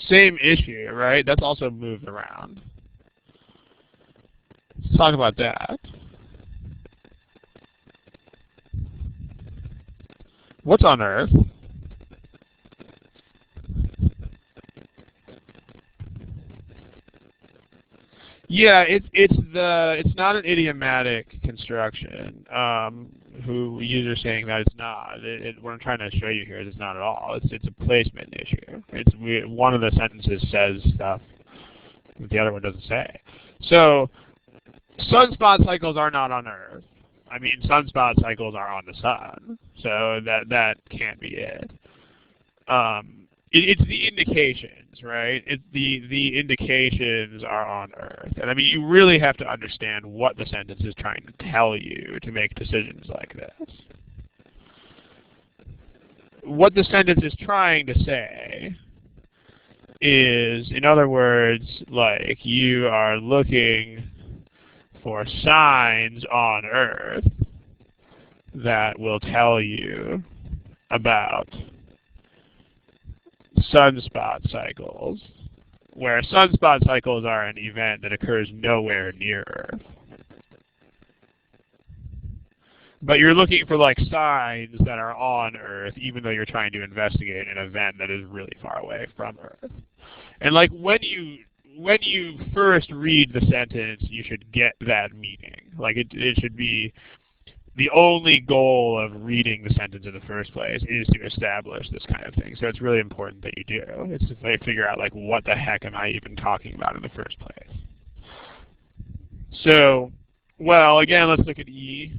Speaker 1: Same issue, right? That's also moved around. Let's talk about that. What's on Earth? Yeah, it's not an idiomatic construction. Who users saying that it's not. What I'm trying to show you here is it's not at all. It's a placement issue. One of the sentences says stuff that the other one doesn't say. So sunspot cycles are not on Earth. I mean, sunspot cycles are on the sun. So that can't be it. It's the indications, right? The indications are on Earth. And I mean, you really have to understand what the sentence is trying to tell you to make decisions like this. What the sentence is trying to say is, in other words, like you are looking for signs on Earth that will tell you about sunspot cycles, where sunspot cycles are an event that occurs nowhere near Earth. But you're looking for like signs that are on Earth, even though you're trying to investigate an event that is really far away from Earth. And like when you first read the sentence, you should get that meaning. Like it should be the only goal of reading the sentence in the first place is to establish this kind of thing. So it's really important that you do. It's to figure out like what the heck am I even talking about in the first place. So, well, again, let's look at E.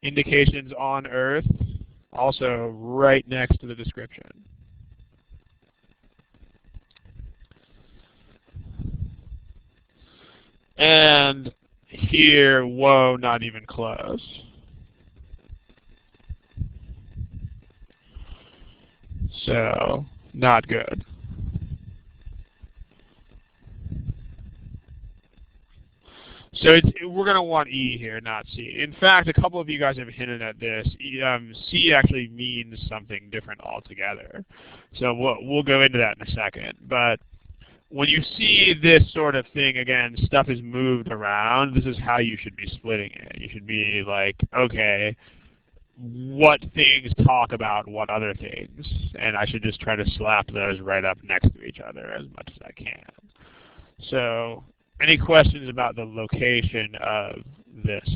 Speaker 1: Indications on Earth, also right next to the description. And here, whoa, not even close. So, not good. So we're going to want E here, not C. In fact, a couple of you guys have hinted at this. C actually means something different altogether. So we'll go into that in a second. But when you see this sort of thing, again, stuff is moved around, this is how you should be splitting it. You should be like, okay, what things talk about what other things, and I should just try to slap those right up next to each other as much as I can. So, any questions about the location of this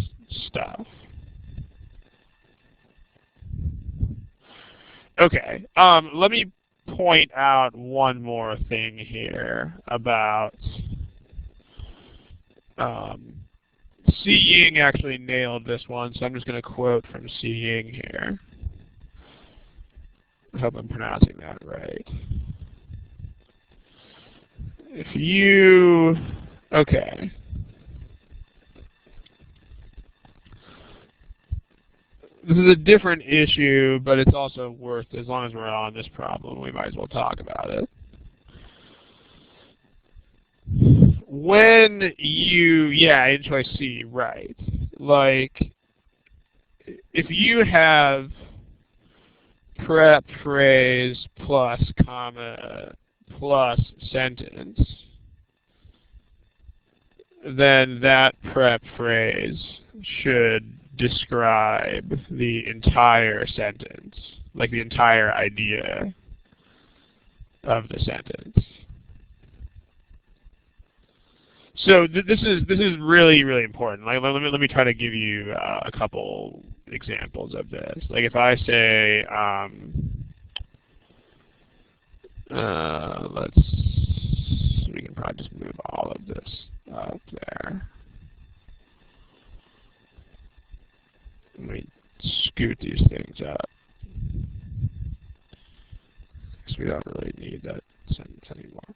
Speaker 1: stuff? Okay, let me point out one more thing here about Seeing actually nailed this one, so I'm just going to quote from Seeing here. I hope I'm pronouncing that right. If you, okay. This is a different issue, but it's also worth, as long as we're on this problem, we might as well talk about it. When you, yeah, in choice C, right. Like, if you have prep phrase plus comma plus sentence, then that prep phrase should describe the entire sentence, like the entire idea of the sentence. So this is really, really important. Like, let me try to give you a couple examples of this. Like if I say, we can probably just move all of this up there. Let me scoot these things up, because we don't really need that sentence anymore.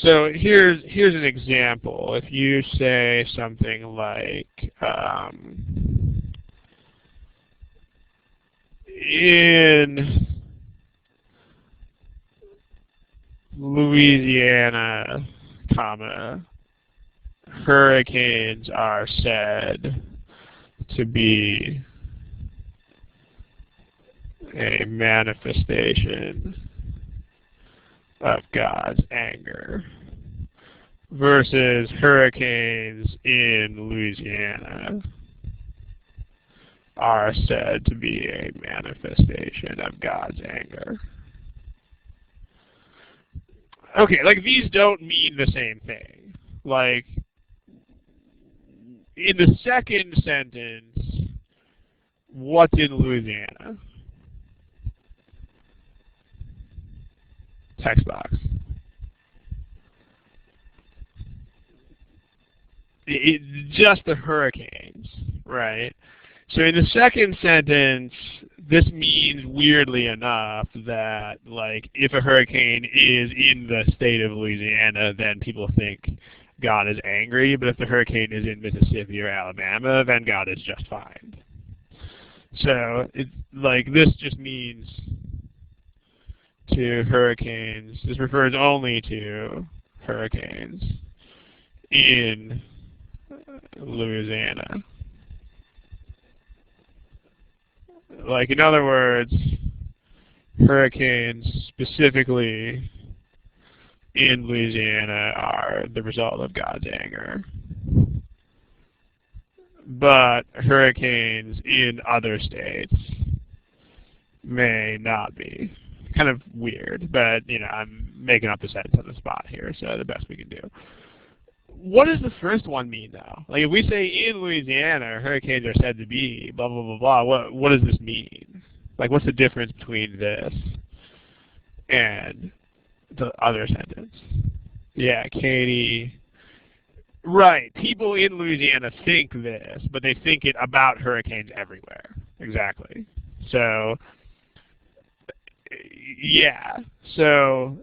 Speaker 1: So here's an example. If you say something like, in Louisiana, comma, hurricanes are said to be a manifestation of God's anger, versus hurricanes in Louisiana are said to be a manifestation of God's anger. Okay, like these don't mean the same thing. Like in the second sentence, what's in Louisiana? Text box. Just the hurricanes, right? So in the second sentence, this means weirdly enough that like if a hurricane is in the state of Louisiana, then people think God is angry, but if the hurricane is in Mississippi or Alabama, then God is just fine. So it's like this just means to hurricanes. This refers only to hurricanes in Louisiana. Like in other words, hurricanes specifically in Louisiana are the result of God's anger. But hurricanes in other states may not be. Kind of weird, but you know, I'm making up the sentence on the spot here, so the best we can do. What does the first one mean though? Like if we say in Louisiana hurricanes are said to be blah blah blah blah, what does this mean? Like what's the difference between this and the other sentence? Yeah, Katie. Right. People in Louisiana think this, but they think it about hurricanes everywhere. Exactly. So yeah. So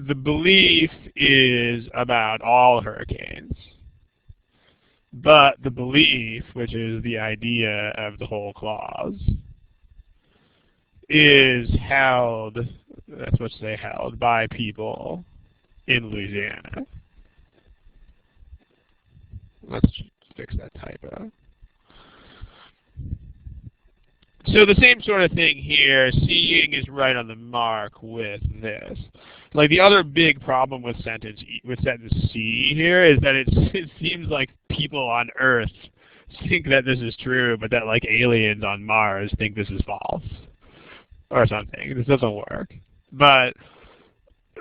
Speaker 1: the belief is about all hurricanes. But the belief, which is the idea of the whole clause, is held, that's what they held, by people in Louisiana. Let's fix that typo. So the same sort of thing here, Seeing is right on the mark with this. Like the other big problem with sentence C here is that it seems like people on Earth think that this is true, but that like aliens on Mars think this is false or something. This doesn't work. But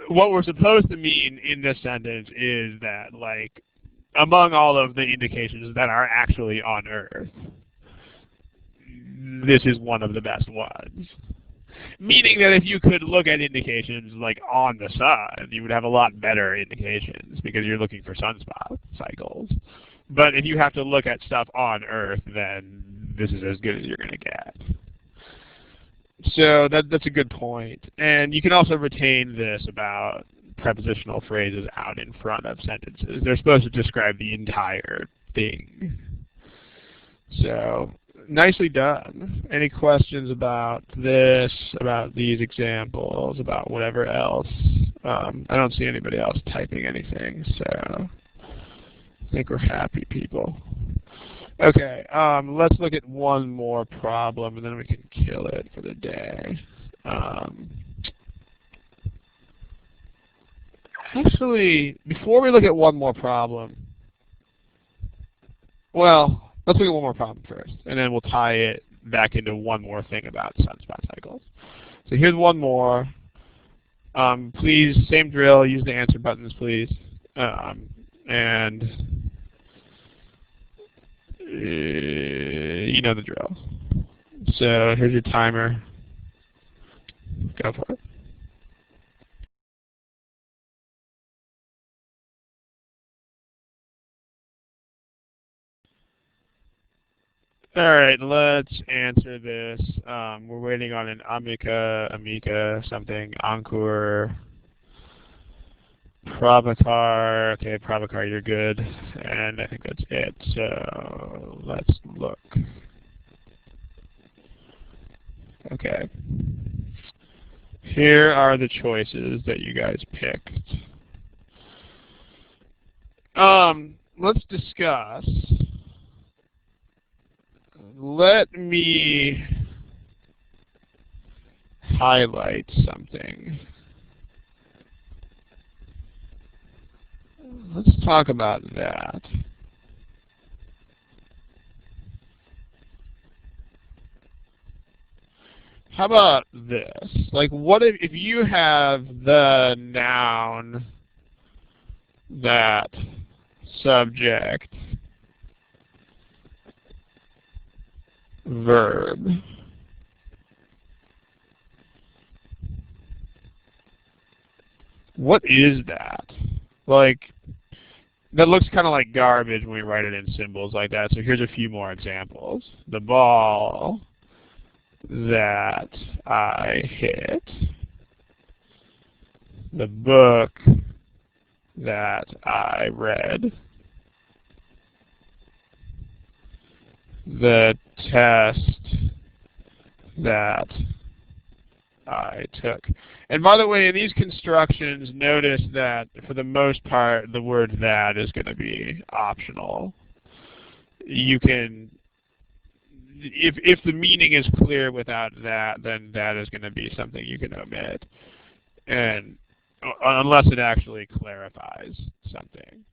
Speaker 1: what we're supposed to mean in this sentence is that like among all of the indications that are actually on Earth, this is one of the best ones. Meaning that if you could look at indications like on the sun, you would have a lot better indications because you're looking for sunspot cycles. But if you have to look at stuff on Earth, then this is as good as you're going to get. So that's a good point. And you can also retain this about prepositional phrases out in front of sentences. They're supposed to describe the entire thing. So nicely done. Any questions about this, about these examples, about whatever else? I don't see anybody else typing anything, so I think we're happy people. Okay, let's look at one more problem, and then we can kill it for the day. Actually, before we look at one more problem, well, let's look at one more problem first, and then we'll tie it back into one more thing about sunspot cycles. So here's one more. Please, same drill, use the answer buttons, please. And you know the drill. So here's your timer. Go for it. All right, let's answer this. We're waiting on an Amika, something, Ankur, Prabhakar. Okay, Prabhakar, you're good. And I think that's it. So let's look. Okay. Here are the choices that you guys picked. Let's discuss. Let me highlight something. Let's talk about that. How about this? Like, what if you have the noun, that, subject, verb. What is that? Like, that looks kind of like garbage when we write it in symbols like that. So here's a few more examples. The ball that I hit. The book that I read. The test that I took. And by the way, in these constructions, notice that for the most part, the word that is going to be optional. You can, if the meaning is clear without that, then that is going to be something you can omit. And unless it actually clarifies something.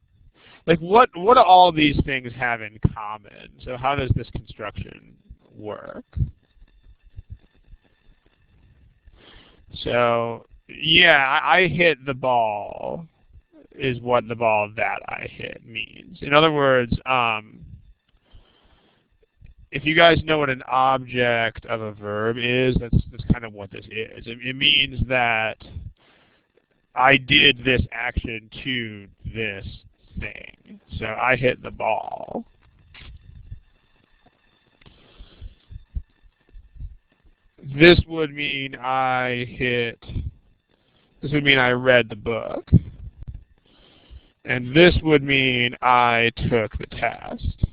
Speaker 1: Like, what do all these things have in common? So how does this construction work? So, yeah, I hit the ball is what the ball that I hit means. In other words, if you guys know what an object of a verb is, that's kind of what this is. It means that I did this action to this thing. So I hit the ball. This would mean I read the book. And this would mean I took the test.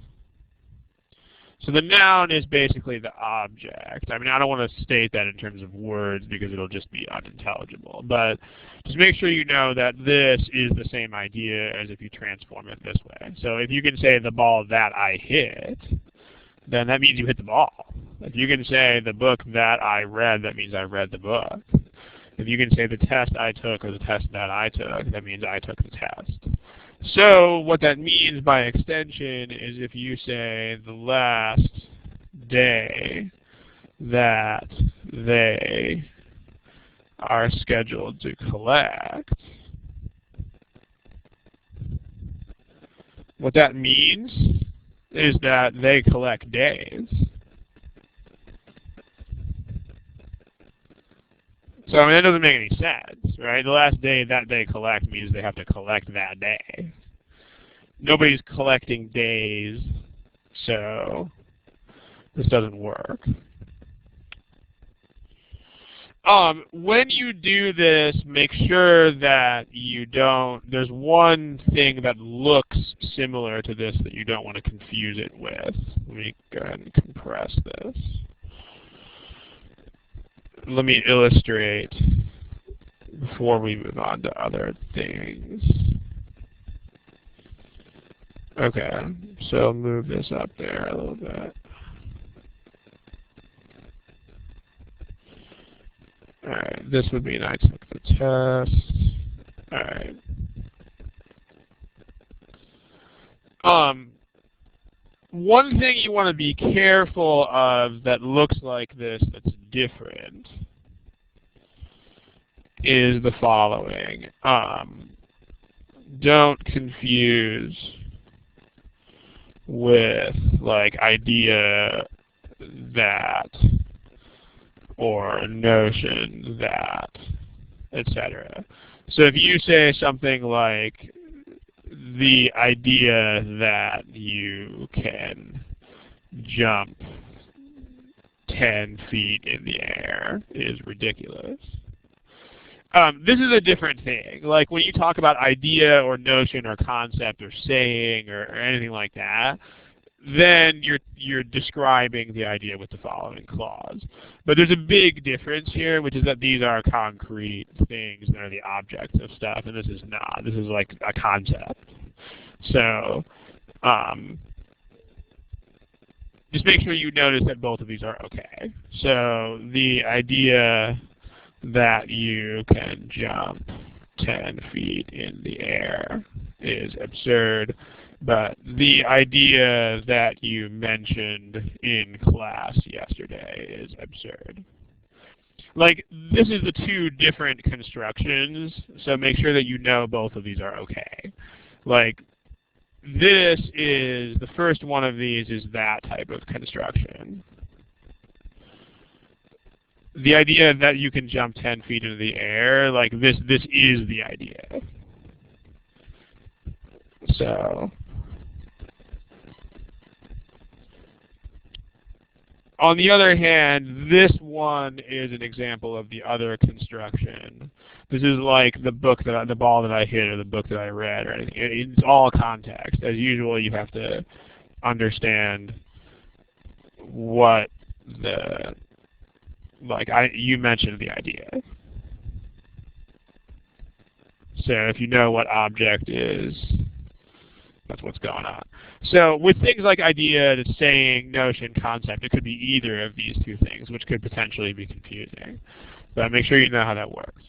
Speaker 1: So the noun is basically the object. I mean, I don't want to state that in terms of words because it'll just be unintelligible. But just make sure you know that this is the same idea as if you transform it this way. So if you can say the ball that I hit, then that means you hit the ball. If you can say the book that I read, that means I read the book. If you can say the test I took or the test that I took, that means I took the test. So what that means by extension is if you say the last day that they are scheduled to collect, what that means is that they collect days. So I mean, that doesn't make any sense, right? The last day that they collect means they have to collect that day. Nobody's collecting days, so this doesn't work. When you do this, make sure that you don't, there's one thing that looks similar to this that you don't want to confuse it with. Let me go ahead and compress this. Let me illustrate before we move on to other things. Okay, so I'll move this up there a little bit. Alright, this would mean I took the test. Alright. One thing you want to be careful of that looks like this that's different is the following. Don't confuse with like idea that or notion that, etc. So if you say something like the idea that you can jump 10 feet in the air is ridiculous. This is a different thing. Like when you talk about idea or notion or concept or saying or anything like that, then you're describing the idea with the following clause. But there's a big difference here, which is that these are concrete things that are the objects of stuff, and this is not. This is like a concept. So just make sure you notice that both of these are okay. So the idea that you can jump 10 feet in the air is absurd. But the idea that you mentioned in class yesterday is absurd. Like, this is the two different constructions, so make sure that you know both of these are okay. Like, this is, the first one of these is that type of construction. The idea that you can jump 10 feet into the air, like, this is the idea. So on the other hand, this one is an example of the other construction. This is like the book that the ball that I hit or the book that I read or anything. It's all context. As usual, you have to understand what the, like you mentioned the idea. So if you know what object is, that's what's going on. So with things like idea, saying, notion, concept, it could be either of these two things, which could potentially be confusing. But make sure you know how that works.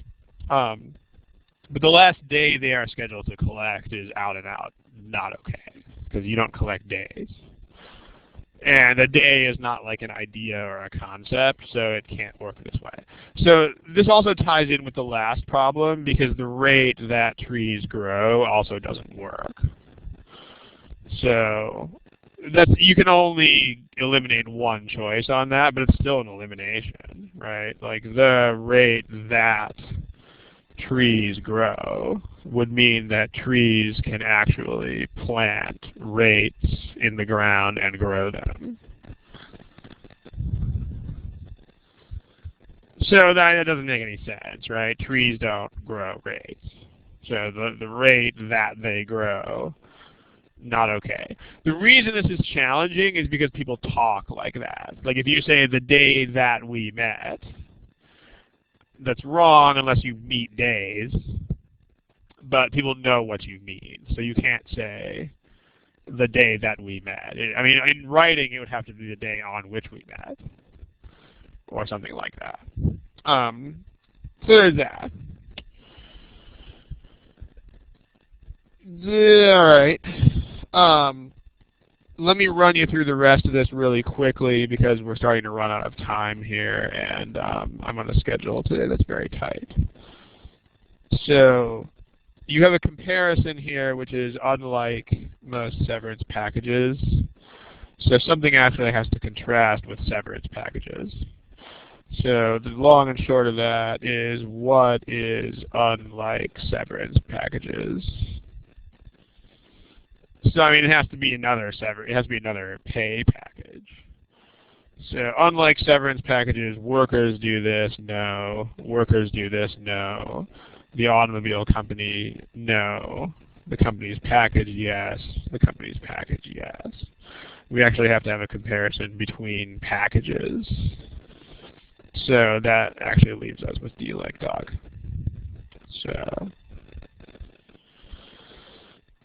Speaker 1: But the last day they are scheduled to collect is out and out not okay, because you don't collect days. And a day is not like an idea or a concept, so it can't work this way. So this also ties in with the last problem, because the rate that trees grow also doesn't work. So that's, you can only eliminate one choice on that, but it's still an elimination, right? Like the rate that trees grow would mean that trees can actually plant rates in the ground and grow them. So that doesn't make any sense, right? Trees don't grow rates. So the rate that they grow, not okay. The reason this is challenging is because people talk like that. Like if you say the day that we met, that's wrong unless you meet days, but people know what you mean. So you can't say the day that we met. I mean, in writing, it would have to be the day on which we met, or something like that. So there's that. Alright. Let me run you through the rest of this really quickly because we're starting to run out of time here, and I'm on a schedule today that's very tight. So you have a comparison here which is unlike most severance packages. So something actually has to contrast with severance packages. So the long and short of that is, what is unlike severance packages? So I mean, it has to be another pay package. So unlike severance packages, workers do this, no. Workers do this, no. The automobile company, no. The company's package, yes. The company's package, yes. We actually have to have a comparison between packages. So that actually leaves us with D like dog. So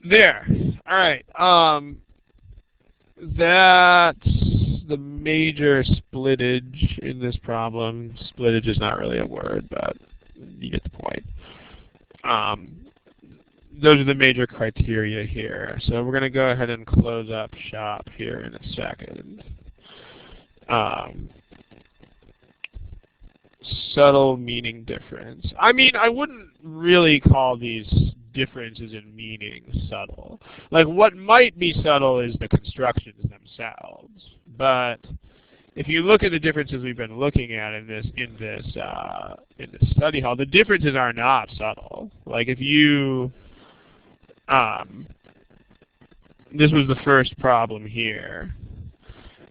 Speaker 1: there. All right. That's the major splittage in this problem. Splittage is not really a word, but you get the point. Those are the major criteria here. So we're going to go ahead and close up shop here in a second. Subtle meaning difference. I mean, I wouldn't really call these differences in meaning subtle. Like, what might be subtle is the constructions themselves. But if you look at the differences we've been looking at in this study hall, the differences are not subtle. Like, if you this was the first problem here.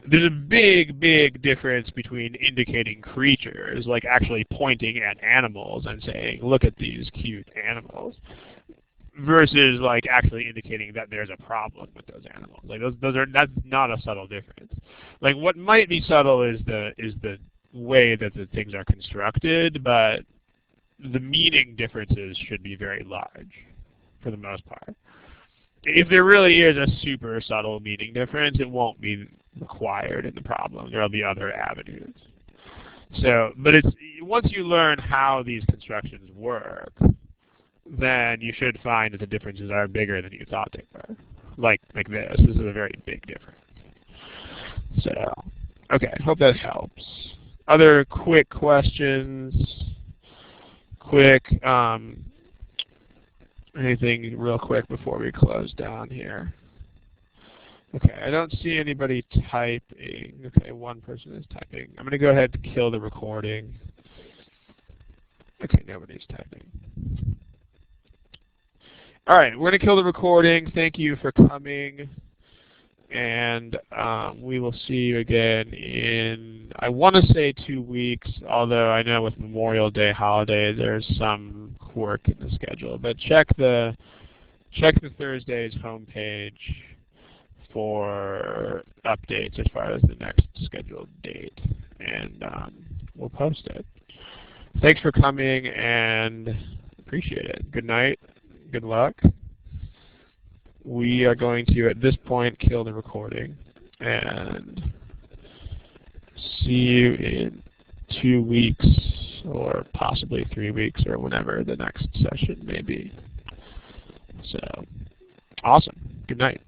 Speaker 1: There's a big, big difference between indicating creatures, like actually pointing at animals and saying, look at these cute animals, versus like actually indicating that there's a problem with those animals. Like that's not a subtle difference. Like what might be subtle is the way that the things are constructed, but the meaning differences should be very large for the most part. If there really is a super subtle meaning difference, it won't be required in the problem. There will be other avenues. So, but once you learn how these constructions work, then you should find that the differences are bigger than you thought they were. Like this. This is a very big difference. So, okay, hope that helps. Other quick questions? Anything real quick before we close down here? Okay, I don't see anybody typing. Okay, one person is typing. I'm going to go ahead and kill the recording. Okay, nobody's typing. All right, we're going to kill the recording. Thank you for coming. And we will see you again in, I want to say 2 weeks, although I know with Memorial Day holiday there's some quirk in the schedule. But check the Thursday's homepage for updates as far as the next scheduled date, and we'll post it. Thanks for coming, and appreciate it. Good night. Good luck. We are going to, at this point, kill the recording and see you in 2 weeks or possibly 3 weeks or whenever the next session may be. So, awesome. Good night.